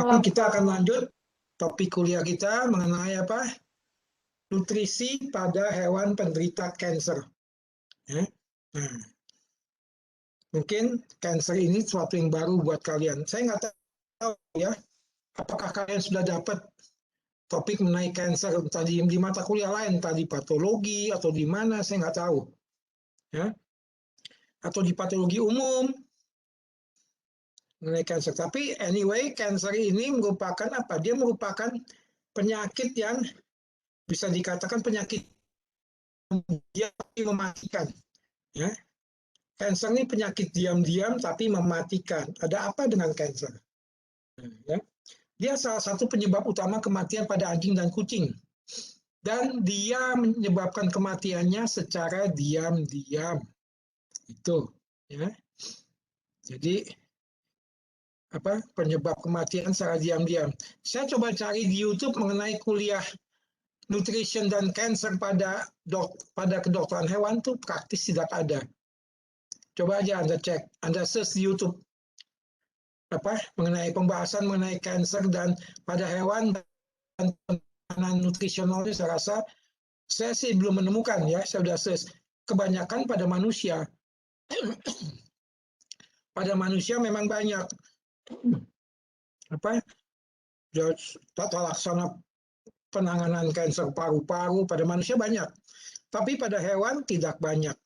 Sekarang Halo, kita akan lanjut topik kuliah kita mengenai apa? Nutrisi pada hewan penderita kanker. Ya. Nah, mungkin kanker ini sesuatu yang baru buat kalian. Saya nggak tahu ya, apakah kalian sudah dapat topik mengenai kanker tadi di mata kuliah lain, tadi patologi atau di mana, saya nggak tahu. Ya. Atau di patologi umum mengenai kanker. Tapi anyway, kanker ini merupakan apa? Dia merupakan penyakit yang bisa dikatakan penyakit dia mematikan. Ya. Kanker ini penyakit diam-diam tapi mematikan. Ada apa dengan kanker? Ya. Dia salah satu penyebab utama kematian pada anjing dan kucing. Dan dia menyebabkan kematiannya secara diam-diam. Itu. Ya. Jadi apa penyebab kematian secara diam-diam. Saya coba cari di YouTube mengenai kuliah nutrition dan cancer pada kedokteran hewan tuh praktis tidak ada. Coba aja Anda cek, Anda search di YouTube apa mengenai pembahasan mengenai kanker dan pada hewan dan penanganan nutrisionalnya saya rasa saya sih belum menemukan ya, saya sudah search. Kebanyakan pada manusia. Pada manusia memang banyak apa tata laksana penanganan kanker paru-paru pada manusia banyak. Tapi pada hewan tidak banyak.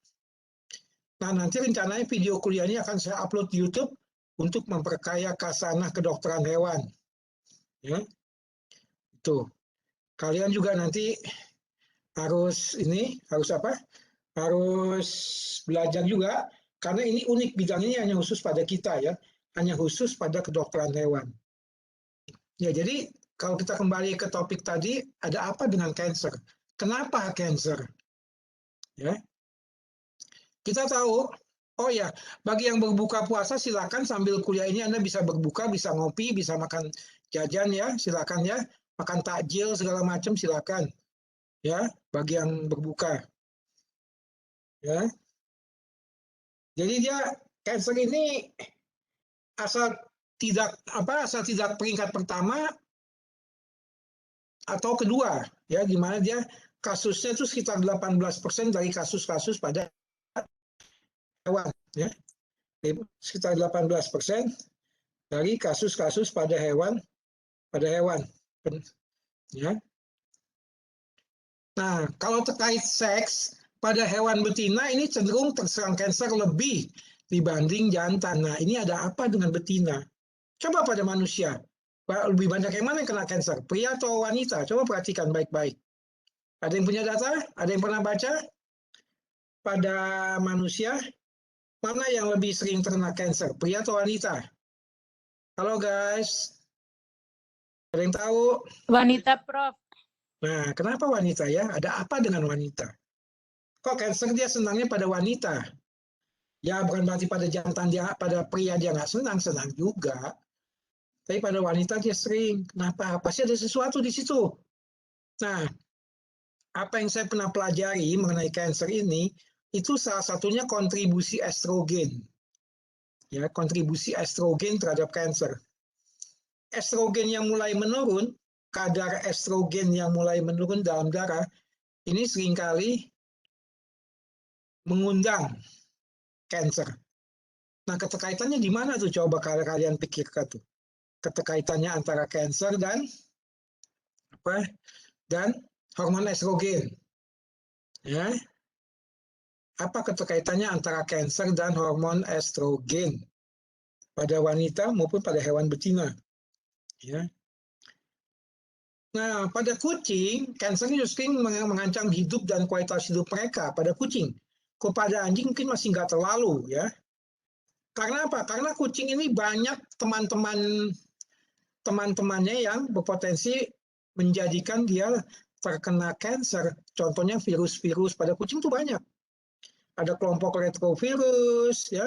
Nah, nanti rencananya video kuliah ini akan saya upload di YouTube untuk memperkaya kasanah kedokteran hewan. Ya, itu. Kalian juga nanti harus apa? Harus belajar juga karena ini unik bidang ini hanya khusus pada kita ya, hanya khusus pada kedokteran hewan. Ya, jadi kalau kita kembali ke topik tadi, ada apa dengan kanker? Kenapa kanker? Ya, kita tahu. Oh ya, bagi yang berbuka puasa silakan sambil kuliah ini Anda bisa berbuka, bisa ngopi, bisa makan jajan ya, silakan ya, makan takjil segala macam silakan. Ya, bagi yang berbuka. Ya. Jadi dia cancer ini asal tidak peringkat pertama atau kedua ya, di mana dia kasusnya itu sekitar 18% dari kasus-kasus pada hewan ya. Sekitar 18% dari kasus-kasus pada hewan ya. Nah, kalau terkait seks pada hewan betina ini cenderung terserang kanker lebih dibanding jantan. Nah, ini ada apa dengan betina? Coba pada manusia, lebih banyak yang mana yang kena kanker? Pria atau wanita? Coba perhatikan baik-baik. Ada yang punya data? Ada yang pernah baca? Pada manusia, mana yang lebih sering terkena kanker? Pria atau wanita? Halo guys, ada yang tahu? wanita, Prof. Nah, kenapa wanita ya? Ada apa dengan wanita? Kok kanker dia senangnya pada wanita? Ya, bukan berarti pada jantan dia, pada pria dia nggak senang, senang juga. Tapi pada wanita dia sering. Kenapa? Pasti ada sesuatu di situ. Nah, apa yang saya pernah pelajari mengenai kanker ini, itu salah satunya kontribusi estrogen. Ya, kontribusi estrogen terhadap kanker. Estrogen yang mulai menurun, kadar estrogen yang mulai menurun dalam darah, ini seringkali mengundang kanker. Nah, keterkaitannya di mana tuh? Coba kalian pikirkan tuh. Keterkaitannya antara kanker dan hormon estrogen. Ya. Apa keterkaitannya antara kanker dan hormon estrogen pada wanita maupun pada hewan betina? Ya. Nah, pada kucing, kanker justru mengancam hidup dan kualitas hidup mereka pada kucing. Kepada anjing mungkin masih nggak terlalu ya. Karena apa? Karena kucing ini banyak teman-temannya yang berpotensi menjadikan dia terkena kanker. Contohnya virus-virus pada kucing itu banyak. Ada kelompok retrovirus, ya.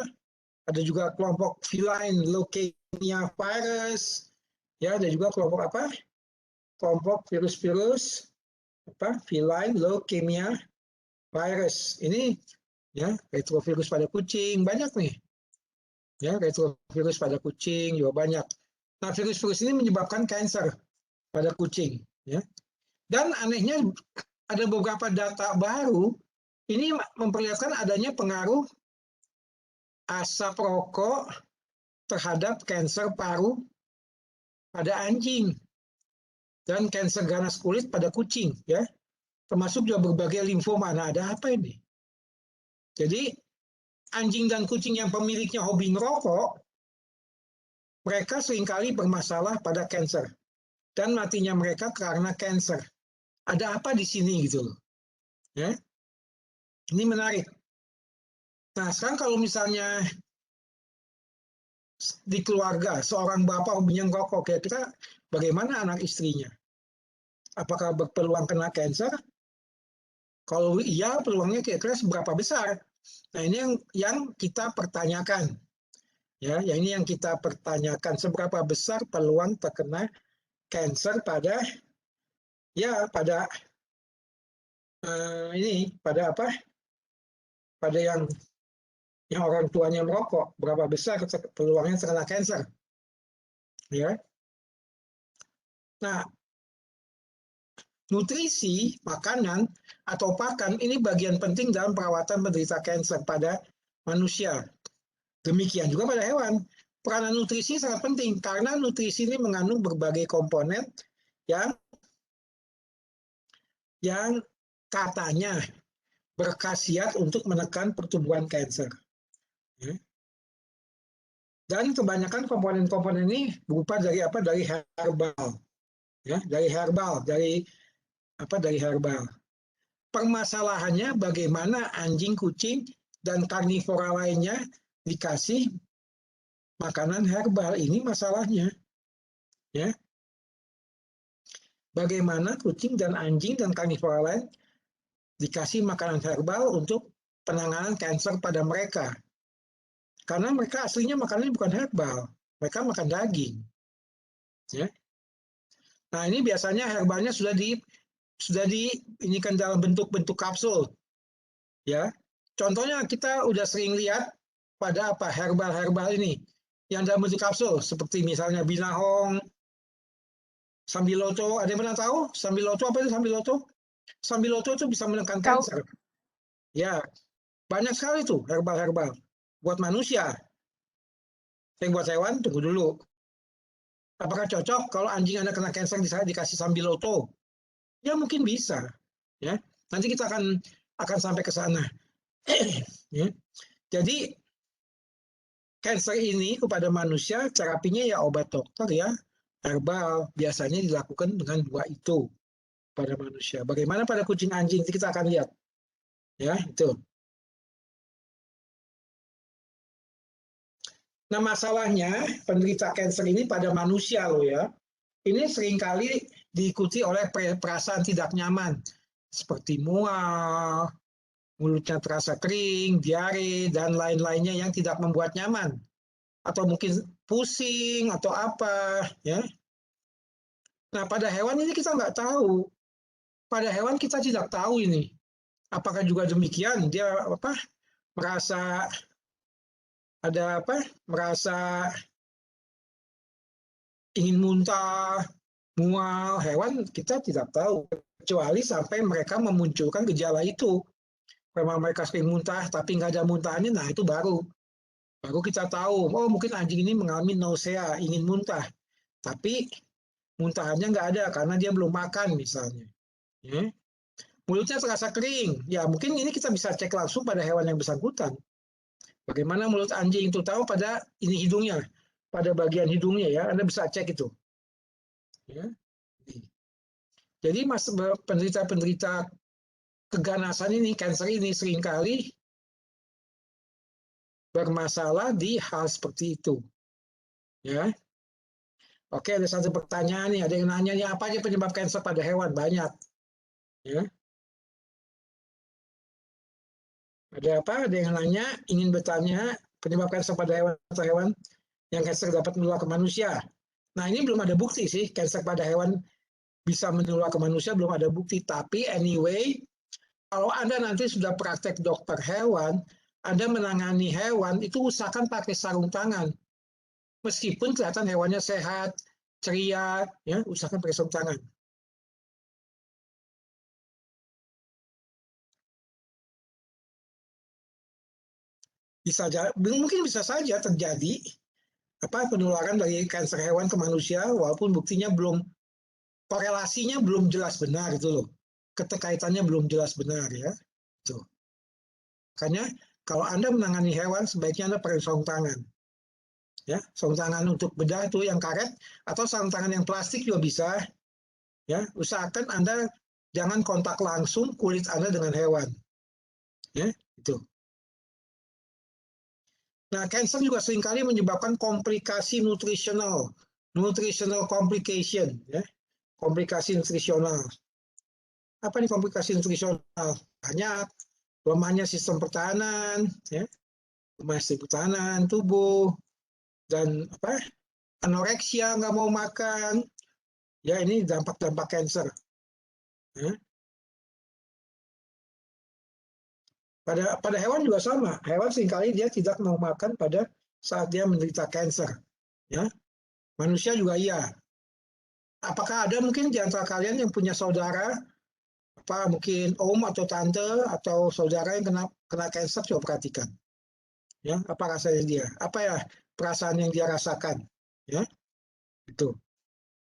Ada juga kelompok feline leukemia virus, ya. Ada juga kelompok apa? Kelompok virus-virus feline leukemia virus. Ini ya retrovirus pada kucing banyak nih. Ya, retrovirus pada kucing juga banyak. Nah, virus-virus ini menyebabkan kanker pada kucing. Ya. Dan anehnya ada beberapa data baru ini memperlihatkan adanya pengaruh asap rokok terhadap kanker paru pada anjing dan kanker ganas kulit pada kucing, ya, termasuk juga berbagai limfoma. Nah, ada apa ini? Jadi anjing dan kucing yang pemiliknya hobi ngerokok, mereka seringkali bermasalah pada kanker dan matinya mereka karena kanker. Ada apa di sini gitu loh? Ya, ini menarik. Nah, sekarang kalau misalnya di keluarga seorang bapak hobinya ngerokok, kira-kira bagaimana anak istrinya? Apakah berpeluang kena kanker? Kalau iya, peluangnya kira-kira seberapa besar? Nah, ini yang kita pertanyakan. Ya, ini yang kita pertanyakan, seberapa besar peluang terkena kanker pada ini pada apa? Pada yang orang tuanya merokok, berapa besar peluangnya terkena kanker? Ya. Nah, nutrisi, makanan, atau pakan ini bagian penting dalam perawatan penderita kanker pada manusia. Demikian juga pada hewan. Peranan nutrisi sangat penting karena nutrisi ini mengandung berbagai komponen yang katanya berkhasiat untuk menekan pertumbuhan kanker. Dan kebanyakan komponen-komponen ini berupa dari apa? Dari herbal. Ya, dari herbal, dari herbal. Permasalahannya bagaimana anjing, kucing, dan karnivora lainnya dikasih makanan herbal. Ini masalahnya. Ya. Bagaimana kucing dan anjing dan karnivora lain dikasih makanan herbal untuk penanganan kanker pada mereka. Karena mereka aslinya makanannya bukan herbal. Mereka makan daging. Ya. Nah, ini biasanya herbalnya sudah diinikan dalam bentuk-bentuk kapsul. Ya. Contohnya kita udah sering lihat pada apa herbal ini yang dalam bentuk kapsul seperti misalnya binahong, sambiloto. Ada yang pernah tahu sambiloto apa itu sambiloto? Sambiloto itu bisa menekan kanker. Ya, banyak sekali tuh herbal buat manusia. Yang buat hewan tunggu dulu. Apakah cocok kalau anjing Anda kena kanker dikasih sambiloto? Ya mungkin bisa. Ya, nanti kita akan sampai ke sana. Ya. Jadi kanker ini kepada manusia terapinya ya obat dokter ya, herbal biasanya dilakukan dengan dua itu pada manusia. Bagaimana pada kucing anjing kita akan lihat. Ya, itu. Nah, masalahnya penderita kanker ini pada manusia loh ya. Ini seringkali diikuti oleh perasaan tidak nyaman seperti mual, mulutnya terasa kering, diare, dan lain-lainnya yang tidak membuat nyaman. Atau mungkin pusing atau apa. Ya. Nah, pada hewan ini kita nggak tahu. Pada hewan kita tidak tahu ini. Apakah juga demikian? Dia merasa merasa ingin muntah, mual. Hewan kita tidak tahu. Kecuali sampai mereka memunculkan gejala itu. Memang mereka sering muntah, tapi nggak ada muntahannya, nah itu baru kita tahu, oh mungkin anjing ini mengalami nausea, ingin muntah. Tapi muntahannya nggak ada karena dia belum makan misalnya. Ya. Mulutnya terasa kering, ya mungkin ini kita bisa cek langsung pada hewan yang bersangkutan. Bagaimana mulut anjing itu tahu pada ini hidungnya, pada bagian hidungnya ya, Anda bisa cek itu. Ya. Jadi penderita keganasan ini, kanker ini seringkali bermasalah di hal seperti itu. Ya. Oke, ada satu pertanyaan nih, ada yang nanya nih, apa aja penyebab kanker pada hewan? Banyak. Ya. Ada apa? Ada yang nanya, ingin bertanya penyebab kanker pada hewan atau hewan yang kanker dapat menular ke manusia. Nah, ini belum ada bukti sih, kanker pada hewan bisa menular ke manusia, belum ada bukti. Tapi anyway, kalau Anda nanti sudah praktek dokter hewan, Anda menangani hewan, itu usahakan pakai sarung tangan. Meskipun kelihatan hewannya sehat, ceria, ya, usahakan pakai sarung tangan. Mungkin bisa saja terjadi penularan dari kanker hewan ke manusia, walaupun buktinya korelasinya belum jelas benar itu loh, keterkaitannya belum jelas benar ya. Tuh. Makanya kalau Anda menangani hewan sebaiknya Anda pakai sarung tangan. Ya, sarung tangan untuk bedah itu yang karet atau sarung tangan yang plastik juga bisa. Ya, usahakan Anda jangan kontak langsung kulit Anda dengan hewan. Ya, itu. Nah, cancer juga seringkali menyebabkan komplikasi nutritional complication, ya, komplikasi nutrisional. Apa nih komplikasi nutrisional? Banyak, lemahnya sistem pertahanan, ya, lemah sistem pertahanan tubuh, dan anoreksia, nggak mau makan, ya ini dampak-dampak cancer. Ya. Pada hewan juga sama. Hewan seringkali dia tidak mau makan pada saat dia menderita cancer. Ya. Manusia juga iya. Apakah ada mungkin di antara kalian yang punya saudara, mungkin om atau tante atau saudara yang kena cancer? Coba perhatikan. Ya, apa rasanya dia? Apa ya perasaan yang dia rasakan? Ya, itu.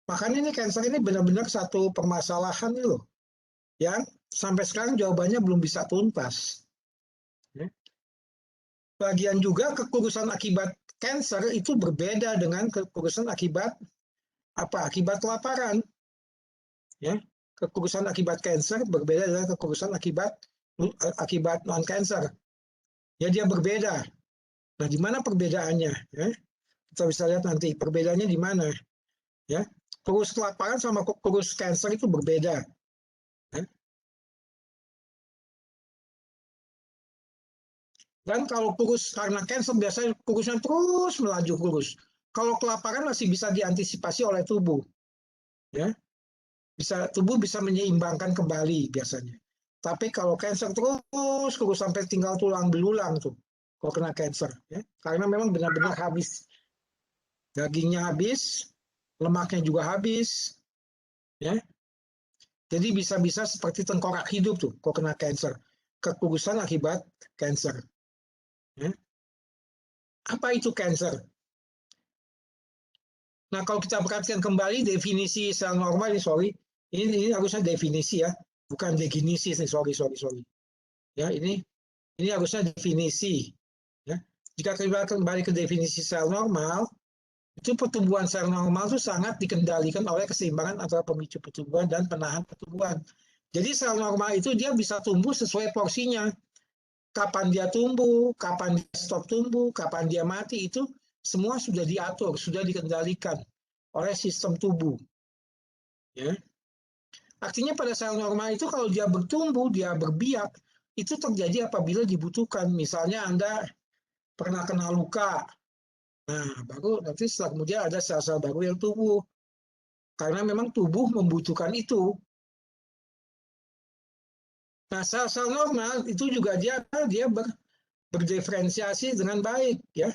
Makanya ini cancer ini benar-benar satu permasalahan loh, yang sampai sekarang jawabannya belum bisa tuntas. Ya. Bagian juga kekurusan akibat cancer itu berbeda dengan kekurusan akibat akibat kelaparan. Ya, kekurusan akibat cancer berbeda dengan kekurusan akibat non cancer. Ya, dia berbeda. Nah, di mana perbedaannya? Ya? Kita bisa lihat nanti perbedaannya di mana. Ya, kurus kelaparan sama kurus cancer itu berbeda. Ya? Dan kalau kurus karena cancer biasanya kurusnya terus melaju kurus. Kalau kelaparan masih bisa diantisipasi oleh tubuh. Ya, tubuh bisa menyeimbangkan kembali biasanya. Tapi kalau cancer terus kurus sampai tinggal tulang belulang tuh, kalau kena cancer, ya, karena memang benar-benar habis, dagingnya habis, lemaknya juga habis, ya. Jadi bisa-bisa seperti tengkorak hidup tuh, kalau kena cancer, kekurusan akibat cancer. Ya. Apa itu cancer? Nah, kalau kita perhatikan kembali definisi sel normal ini harusnya definisi ya, bukan definisi nih, sorry. Ya, ini harusnya definisi. Ya. Jika kita kembali ke definisi sel normal, itu pertumbuhan sel normal itu sangat dikendalikan oleh keseimbangan antara pemicu pertumbuhan dan penahan pertumbuhan. Jadi sel normal itu dia bisa tumbuh sesuai porsinya. Kapan dia tumbuh, kapan dia stop tumbuh, kapan dia mati, itu semua sudah diatur, sudah dikendalikan oleh sistem tubuh. Ya. Artinya pada sel normal itu kalau dia bertumbuh, dia berbiak, itu terjadi apabila dibutuhkan. Misalnya Anda pernah kena luka, nah baru nanti setelah kemudian ada sel-sel baru yang tumbuh. Karena memang tubuh membutuhkan itu. Nah, sel-sel normal itu juga dia berdiferensiasi dengan baik, ya.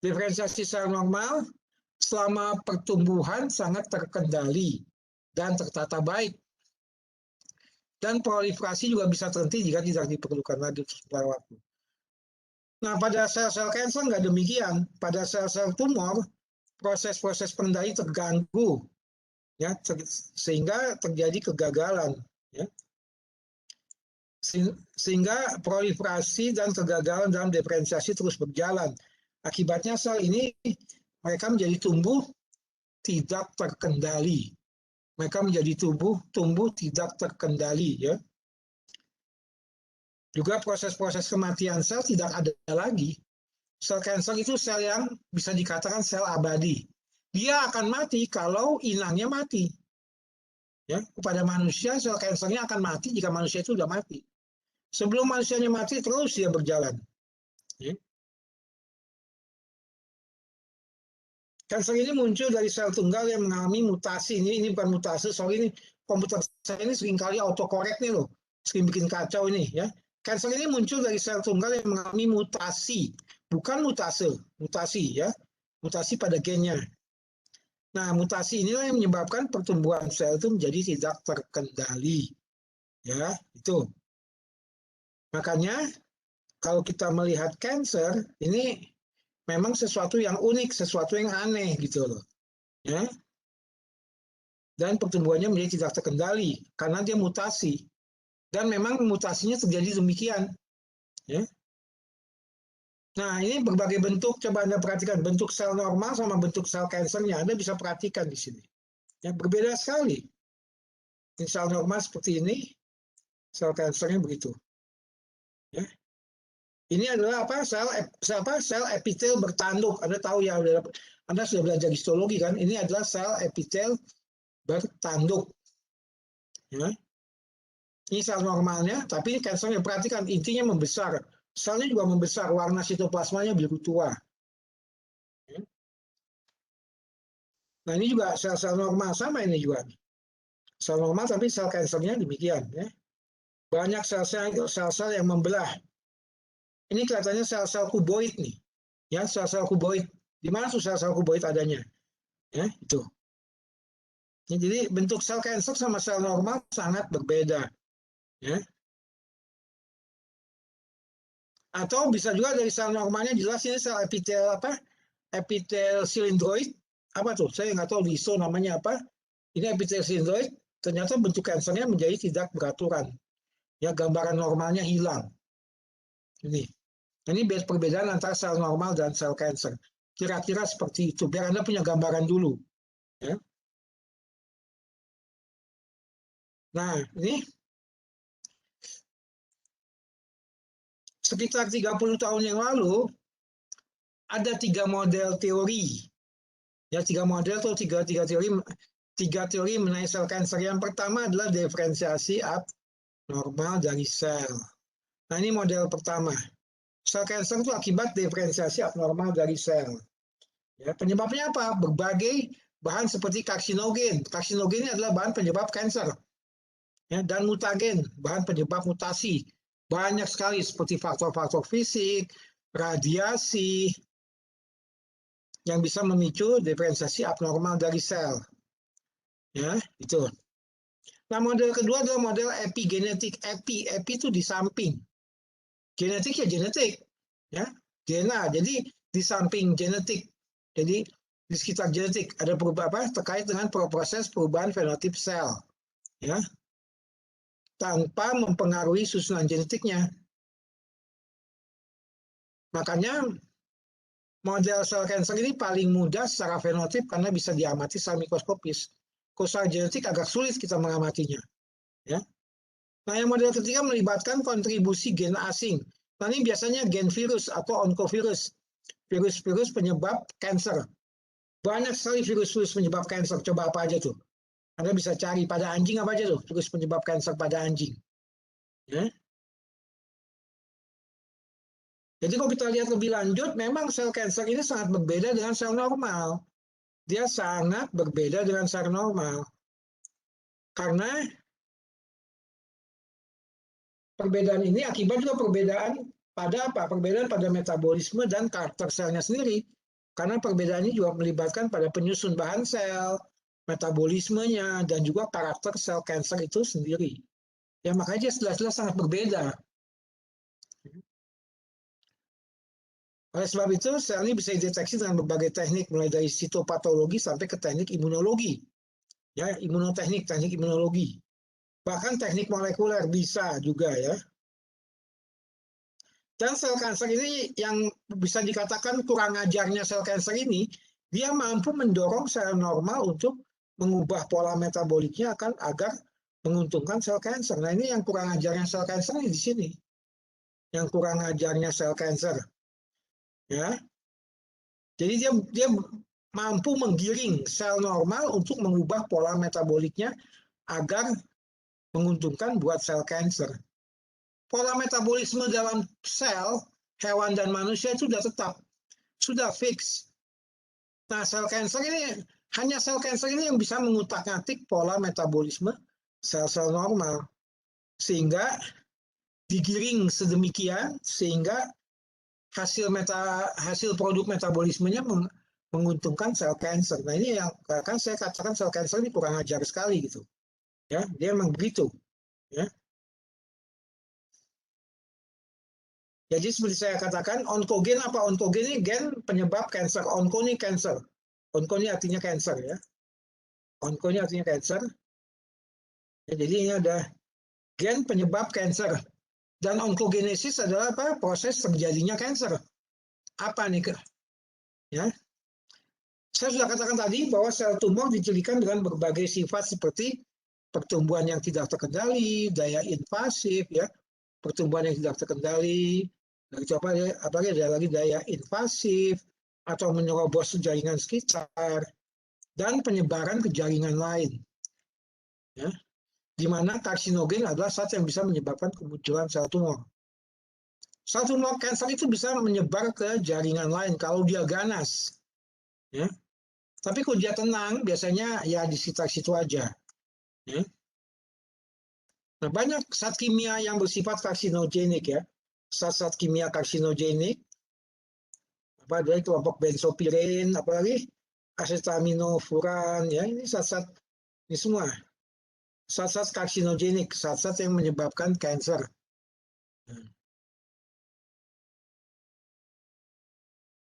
Diferensiasi sel normal selama pertumbuhan sangat terkendali dan tertata baik. Dan proliferasi juga bisa terhenti jika tidak diperlukan lagi setelah waktu. Nah, pada sel-sel kanker nggak demikian. Pada sel-sel tumor, proses-proses pengendali terganggu, ya, sehingga terjadi kegagalan. Ya. Sehingga proliferasi dan kegagalan dalam diferensiasi terus berjalan. Akibatnya sel ini mereka menjadi tumbuh tidak terkendali. Mereka menjadi tumbuh tidak terkendali, ya. Juga proses-proses kematian sel tidak ada lagi. Sel kanker itu sel yang bisa dikatakan sel abadi. Dia akan mati kalau inangnya mati. Ya, kepada manusia sel kankernya akan mati jika manusia itu sudah mati. Sebelum manusianya mati terus dia berjalan. Ya. Kanker ini muncul dari sel tunggal yang mengalami mutasi. Ini bukan mutasi, ini komputer saya ini seringkali autocorrect nih loh, sering bikin kacau ini ya. Kanker ini muncul dari sel tunggal yang mengalami mutasi. bukan mutasi ya, mutasi pada gennya. Nah, mutasi inilah yang menyebabkan pertumbuhan sel itu menjadi tidak terkendali. Ya, itu. Makanya kalau kita melihat cancer, ini memang sesuatu yang unik, sesuatu yang aneh gitu loh. Ya. Dan pertumbuhannya menjadi tidak terkendali karena dia mutasi. Dan memang mutasinya terjadi demikian. Ya. Nah, ini berbagai bentuk, coba Anda perhatikan bentuk sel normal sama bentuk sel kansernya. Anda bisa perhatikan di sini. Ya, berbeda sekali. Ini sel normal seperti ini, sel kansernya begitu. Ya. Ini adalah apa? Sel epitel bertanduk. Anda tahu ya, Anda sudah belajar histologi kan? Ini adalah sel epitel bertanduk. Ya. Ini sel normalnya, tapi kansernya perhatikan intinya membesar. Selnya juga membesar, warna sitoplasmanya biru tua. Nah ini juga sel-sel normal, sama ini juga. Sel normal tapi sel kansernya demikian. Ya. Banyak sel-sel yang membelah. Ini kelihatannya sel-sel kuboid nih. Ya, sel-sel kuboid. Di mana tuh sel-sel kuboid adanya? Ya, itu. Ya, jadi bentuk sel kanser sama sel normal sangat berbeda. Ya. Atau bisa juga dari sel normalnya jelas ini sel epitel apa? Epitel silindroid. Apa tuh? Saya nggak tahu di ISO namanya apa. Ini epitel silindroid. Ternyata bentuk kansernya menjadi tidak beraturan. Ya, gambaran normalnya hilang. Ini perbedaan antara sel normal dan sel kanser. Kira-kira seperti itu. Biar Anda punya gambaran dulu. Ya. Nah, ini sekitar 30 tahun yang lalu ada 3 model teori. Ya, 3 model atau tiga teori mengenai sel kanser. Yang pertama adalah diferensiasi abnormal dari sel. Nah, ini model pertama. Sel kanser itu akibat diferensiasi abnormal dari sel. Ya, penyebabnya apa? Berbagai bahan seperti karsinogen. Karsinogen ini adalah bahan penyebab kanser. Ya, dan mutagen, bahan penyebab mutasi. Banyak sekali seperti faktor-faktor fisik, radiasi, yang bisa memicu diferensiasi abnormal dari sel. Ya, itu. Nah, model kedua adalah model epigenetik. Epi itu di samping. Genetik ya genetik. Ya, gena. Jadi di samping genetik. Jadi di sekitar genetik ada perubahan terkait dengan proses perubahan fenotip sel. Ya. Tanpa mempengaruhi susunan genetiknya. Makanya model sel kanser ini paling mudah secara fenotip karena bisa diamati secara mikroskopis. Kalau secara genetik agak sulit kita mengamatinya. Ya. Nah, yang model ketiga melibatkan kontribusi gen asing. Nah, ini biasanya gen virus atau oncovirus, virus-virus penyebab kanser. Banyak sekali virus-virus penyebab kanser. Coba apa aja tuh? Anda bisa cari pada anjing apa aja tuh virus penyebab kanser pada anjing. Ya. Jadi kalau kita lihat lebih lanjut, memang sel kanser ini sangat berbeda dengan sel normal. Dia sangat berbeda dengan sel normal. Karena perbedaan ini akibat juga perbedaan pada apa? Perbedaan pada metabolisme dan karakter selnya sendiri. Karena perbedaan ini juga melibatkan pada penyusun bahan sel, metabolismenya, dan juga karakter sel kanser itu sendiri. Ya, makanya dia jelas-jelas sangat berbeda. Oleh sebab itu, sel ini bisa dideteksi dengan berbagai teknik, mulai dari sitopatologi sampai ke teknik imunologi. Ya, imunoteknik, teknik imunologi. Bahkan teknik molekuler bisa juga ya. Dan sel kanser ini yang bisa dikatakan kurang ajarnya sel kanser ini, dia mampu mendorong sel normal untuk mengubah pola metaboliknya agar menguntungkan sel kanser. Nah, ini yang kurang ajarnya sel kanser di sini. Yang kurang ajarnya sel kanser. Ya. Jadi dia mampu menggiring sel normal untuk mengubah pola metaboliknya agar menguntungkan buat sel kanser. Pola metabolisme dalam sel hewan dan manusia itu sudah tetap, sudah fix. Nah, hanya sel kanser ini yang bisa mengutak-atik pola metabolisme sel-sel normal. Sehingga digiring sedemikian, sehingga hasil produk metabolismenya menguntungkan sel kanker. Nah ini yang kan saya katakan sel kanker ini kurang ajar sekali gitu. Ya, dia memang begitu. Ya. Jadi seperti saya katakan, onkogen apa? Onkogen ini gen penyebab kanker. Onko ini kanker. Onko ini artinya kanker ya. Onko ini artinya kanker. Ya, jadi ini ada gen penyebab kanker. Dan onkogenesis adalah apa? Proses terjadinya kanker. Apa nih? Ya. Saya sudah katakan tadi bahwa sel tumor dicirikan dengan berbagai sifat seperti pertumbuhan yang tidak terkendali, daya invasif, ya, pertumbuhan yang tidak terkendali, apalagi ada lagi daya invasif atau menyerobos jaringan sekitar dan penyebaran ke jaringan lain, ya, di mana karsinogen adalah zat yang bisa menyebabkan kemunculan sel tumor. Sel tumor kanker itu bisa menyebar ke jaringan lain kalau dia ganas, ya. Tapi kalau dia tenang, biasanya ya di sekitar situ aja. Ya. Nah, banyak zat kimia yang bersifat karsinogenik ya. Zat-zat kimia karsinogenik, apa dari kelompok benzopiren, apalagi asetaminofuran, ya ini zat-zat ini semua zat-zat karsinogenik, zat-zat yang menyebabkan kanker.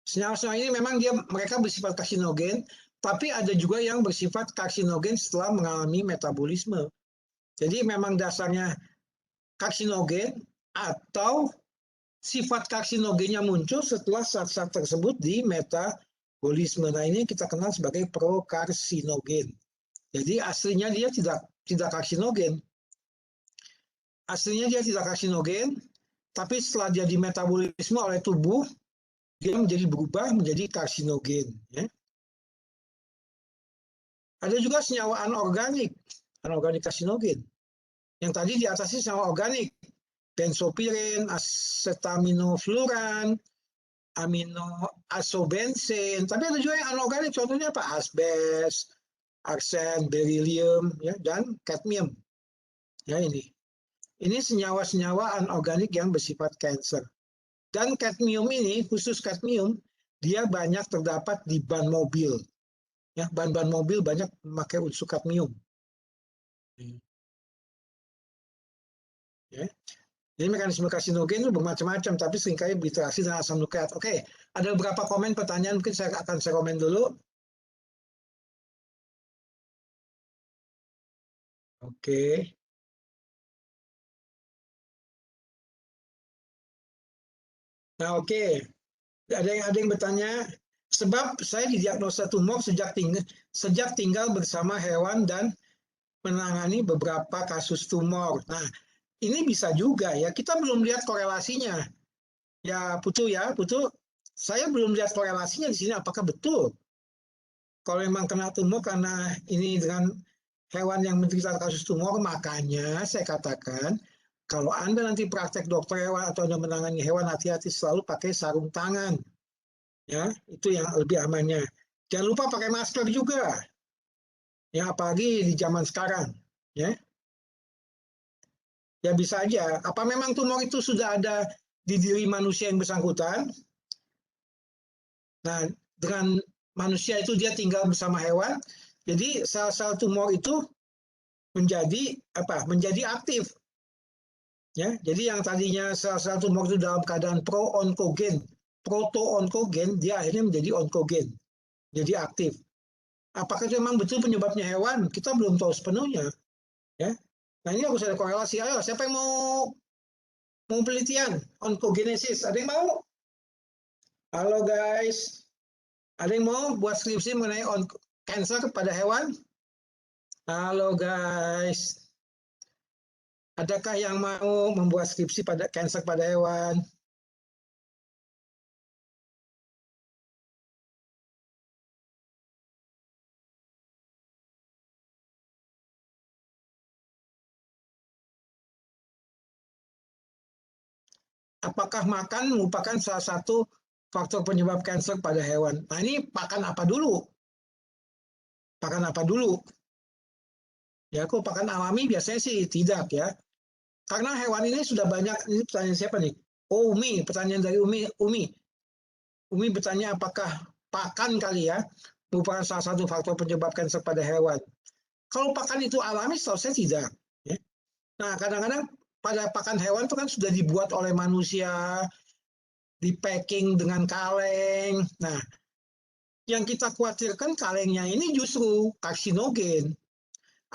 Senyawa-senyawa ini memang mereka bersifat karsinogen, tapi ada juga yang bersifat karsinogen setelah mengalami metabolisme. Jadi memang dasarnya karsinogen atau sifat karsinogennya muncul setelah zat-zat tersebut di metabolisme. Nah ini kita kenal sebagai prokarsinogen. Jadi aslinya dia tidak karsinogen. Aslinya dia tidak karsinogen, tapi setelah dia dimetabolisme oleh tubuh, dia berubah menjadi karsinogen. Ya. Ada juga senyawa anorganik karsinogen. Yang tadi di atas ini senyawa organik, benzopiren, acetaminofluran, aminoazobensin. Tapi ada juga yang anorganik, contohnya apa? Asbes, arsen, beryllium, ya, dan kadmium. Ya ini senyawa-senyawa anorganik yang bersifat kanker. Dan kadmium ini, khusus kadmium, dia banyak terdapat di ban mobil. Ya, ban-ban mobil banyak memakai unsur kadmium. Ya. Jadi mekanisme karsinogen itu bermacam-macam, tapi seringkali berinteraksi dengan asam nukleat. Oke, ada beberapa komen pertanyaan, mungkin saya akan komen dulu. Oke. Nah, oke. Ada yang bertanya, sebab saya didiagnosa tumor sejak tinggal bersama hewan dan menangani beberapa kasus tumor. Nah, ini bisa juga ya. Kita belum lihat korelasinya. Ya, Putu, saya belum lihat korelasinya di sini apakah betul. Kalau memang kena tumor karena ini dengan hewan yang menderita kasus tumor, makanya saya katakan kalau Anda nanti praktek dokter hewan atau Anda menangani hewan, hati-hati selalu pakai sarung tangan. Ya, itu yang lebih amannya. Jangan lupa pakai masker juga. Ya, apalagi di zaman sekarang, ya. Ya bisa aja. Apa memang tumor itu sudah ada di diri manusia yang bersangkutan? Nah, dengan manusia itu dia tinggal bersama hewan, jadi sel-sel tumor itu menjadi aktif. Ya, jadi yang tadinya sel-sel tumor itu dalam keadaan pro-onkogen, proto-onkogen, dia akhirnya menjadi onkogen, jadi aktif. Apakah itu memang betul penyebabnya hewan? Kita belum tahu sepenuhnya. Ya, nah ini harus ada korelasi. Ayo, siapa yang mau penelitian onkogenesis? Ada yang mau? Halo guys, ada yang mau buat skripsi mengenai kanker pada hewan? Halo guys. Adakah yang mau membuat skripsi pada kanker pada hewan? Apakah makan merupakan salah satu faktor penyebab kanker pada hewan? Nah ini pakan apa dulu? Pakan apa dulu? Ya, kok pakan alami biasanya sih tidak ya. Karena hewan ini sudah banyak, ini pertanyaan siapa nih? Oh, Umi, pertanyaan dari Umi. Umi bertanya apakah pakan kali ya merupakan salah satu faktor penyebab kanker pada hewan. Kalau pakan itu alami, setahu saya tidak. Ya. Nah, kadang-kadang pada pakan hewan itu kan sudah dibuat oleh manusia, di packing dengan kaleng. Nah, yang kita khawatirkan kalengnya ini justru karsinogen.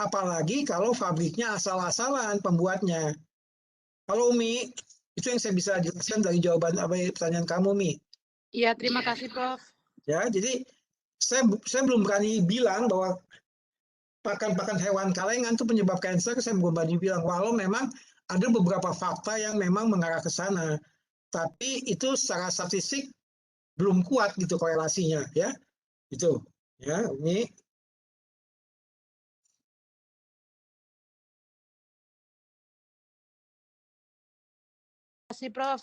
Apalagi kalau pabriknya asal-asalan pembuatnya. Kalau Umi, itu yang saya bisa jelaskan dari jawaban pertanyaan kamu, Mi. Iya, terima kasih, Prof. Ya, jadi saya belum berani bilang bahwa pakan-pakan hewan kalengan itu penyebab kanker. Saya belum berani bilang, walau memang ada beberapa fakta yang memang mengarah ke sana. Tapi itu secara statistik belum kuat gitu korelasinya, ya. Itu, ya, Umi. Terima kasih, Prof.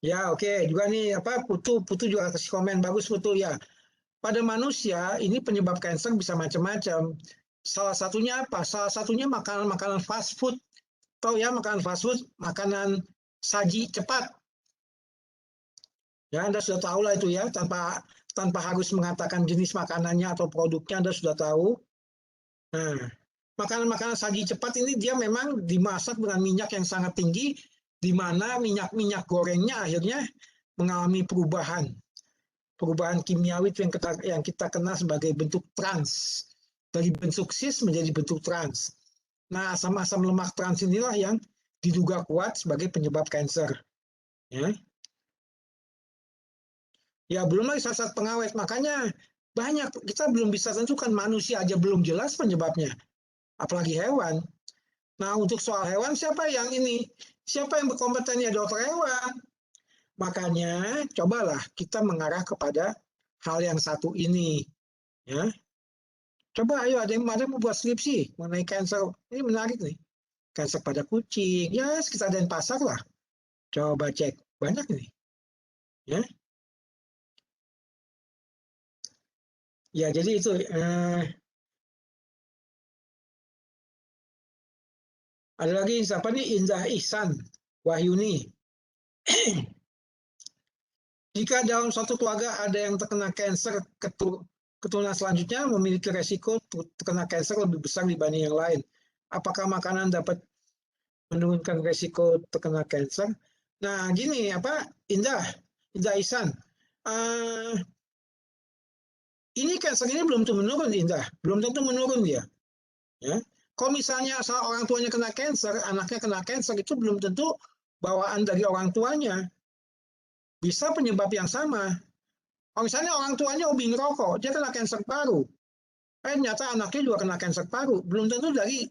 Ya, oke. Juga nih Putu juga kasih komen bagus Putu ya. Pada manusia ini penyebab kanker bisa macam-macam. Salah satunya apa? Salah satunya makanan-makanan fast food. Tahu ya makanan fast food, makanan saji cepat. Ya, Anda sudah tahu lah itu ya, tanpa harus mengatakan jenis makanannya atau produknya Anda sudah tahu. Nah, makanan-makanan saji cepat ini dia memang dimasak dengan minyak yang sangat tinggi, di mana minyak gorengnya akhirnya mengalami perubahan kimiawi yang kita kenal sebagai bentuk trans. Dari bentuk cis menjadi bentuk trans. Nah, asam-asam lemak trans inilah yang diduga kuat sebagai penyebab kanker. Ya. Ya, belum lagi zat-zat pengawet. Makanya banyak, kita belum bisa tentukan, manusia aja belum jelas penyebabnya. Apalagi hewan. Nah, untuk soal hewan, siapa yang berkompeten ya dokter hewan? Makanya, cobalah kita mengarah kepada hal yang satu ini. Ya. Coba ayo ada yang mau buat skripsi mengenai kanker. Ini menarik nih. Kanker pada kucing. Ya, sekitar Denpasar lah. Coba cek. Banyak nih. Ya. Ya, jadi itu ada lagi siapa nih? Indah Ihsan Wahyuni. Jika dalam suatu keluarga ada yang terkena kanker, keturunan selanjutnya memiliki resiko terkena kanker lebih besar dibanding yang lain. Apakah makanan dapat menurunkan resiko terkena kanker? Nah, gini Indah Ihsan. Ini kanker ini belum tentu menurun, Indah. Belum tentu menurun dia. Ya. Kalau misalnya orang tuanya kena kanker, anaknya kena kanker, itu belum tentu bawaan dari orang tuanya. Bisa penyebab yang sama. Kalau misalnya orang tuanya hobi ngerokok, dia kena kanker paru. Ternyata anaknya juga kena kanker paru. Belum tentu dari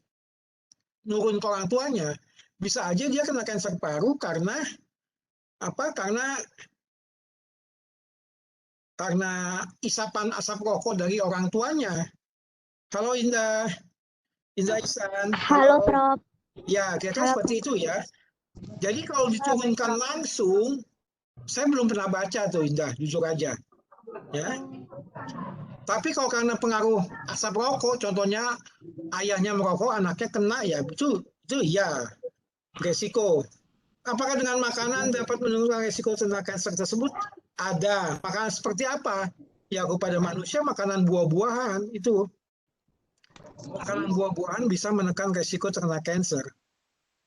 nurun ke orang tuanya. Bisa aja dia kena kanker paru karena karena isapan asap rokok dari orang tuanya. Halo Indah Ihsan. Halo Prof. Ya, kira-kira seperti itu ya. Jadi kalau diturunkan langsung, saya belum pernah baca tuh Indah, jujur aja. Ya. Tapi kalau karena pengaruh asap rokok, contohnya ayahnya merokok, anaknya kena, ya itu ya resiko. Apakah dengan makanan dapat menurunkan resiko tentang kanker tersebut? Ada. Makanan seperti apa? Ya kepada manusia makanan buah-buahan itu. Makanan buah-buahan bisa menekan resiko terkena kanker.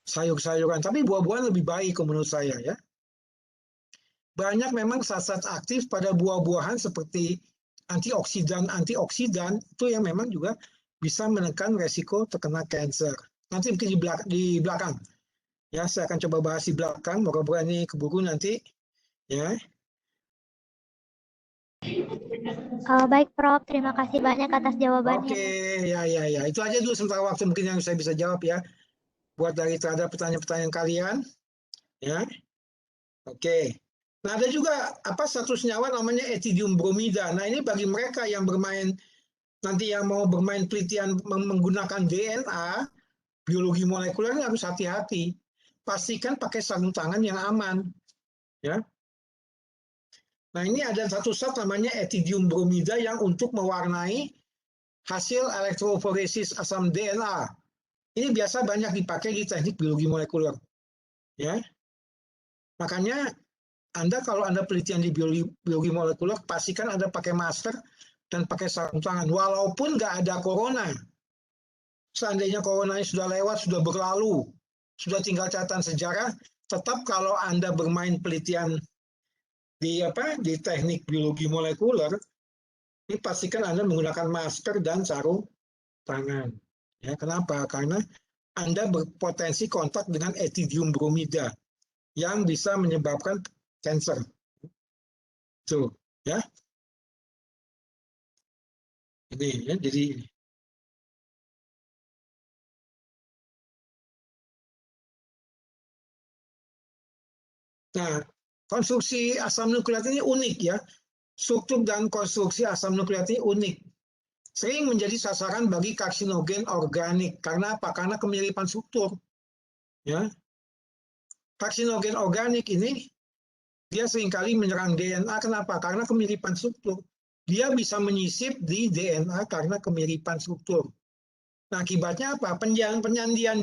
Sayur-sayuran, tapi buah-buahan lebih baik menurut saya ya. Banyak memang zat-zat aktif pada buah-buahan seperti antioksidan itu yang memang juga bisa menekan resiko terkena kanker. Nanti mungkin di belakang. Ya, saya akan coba bahas di belakang. Moga-moga ini keburu nanti. Ya. Baik Prof, terima kasih banyak atas jawabannya. Oke, ya. Itu aja dulu sementara waktu mungkin yang saya bisa jawab ya. Buat terhadap pertanyaan-pertanyaan kalian. Ya. Oke. Nah, ada juga satu senyawa namanya ethidium bromida. Nah, ini bagi mereka yang nanti yang mau bermain penelitian menggunakan DNA, biologi molekuler ini harus hati-hati. Pastikan pakai sarung tangan yang aman. Ya. Nah, ini ada satu zat namanya ethidium bromida yang untuk mewarnai hasil elektroforesis asam DNA. Ini biasa banyak dipakai di teknik biologi molekuler. Ya. Makanya Anda kalau Anda penelitian di biologi molekuler, pastikan Anda pakai masker dan pakai sarung tangan, walaupun nggak ada corona. Seandainya coronanya sudah lewat, sudah berlalu, sudah tinggal catatan sejarah, tetap kalau Anda bermain penelitian di teknik biologi molekuler, ini pastikan Anda menggunakan masker dan sarung tangan. Ya, kenapa? Karena Anda berpotensi kontak dengan Ethidium bromida yang bisa menyebabkan kanker. Tuh, ya. Ini ya, jadi ini. Nah, konstruksi asam nukleat ini unik ya. Struktur dan konstruksi asam nukleat ini unik. Sering menjadi sasaran bagi karsinogen organik. Karena apa? Karena kemiripan struktur. Ya. Karsinogen organik ini dia seringkali menyerang DNA. Kenapa? Karena kemiripan struktur. Dia bisa menyisip di DNA karena kemiripan struktur. Nah, akibatnya apa? Penyandian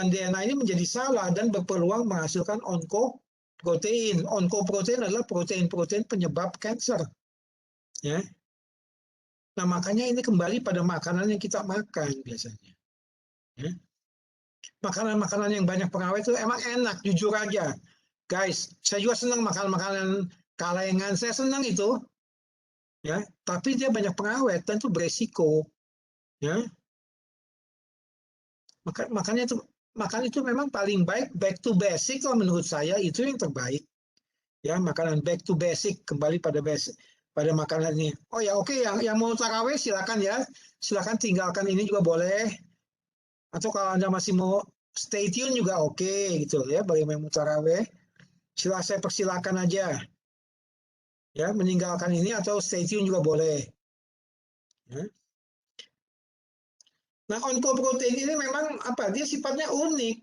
DNA ini menjadi salah dan berpeluang menghasilkan onkoprotein. Onkoprotein adalah protein-protein penyebab kanker. Ya. Nah, makanya ini kembali pada makanan yang kita makan biasanya. Ya. Makanan-makanan yang banyak pengawet itu emang enak, jujur aja. Guys, saya juga senang makan makanan kalengan, saya senang itu. Ya, tapi dia banyak pengawet dan itu beresiko. Ya. Makanya itu makan itu memang paling back to basic kalau menurut saya itu yang terbaik. Ya, makanan back to basic, kembali pada basic, pada makanan ini. Oh ya, oke, yang mau taraweh silakan ya. Silakan tinggalkan ini juga boleh. Atau kalau Anda masih mau stay tune juga oke gitu ya, bagi yang mau taraweh. Saya persilakan aja. Ya, meninggalkan ini atau stay tune juga boleh. Ya. Nah, onkoprotein ini memang apa? Dia sifatnya unik.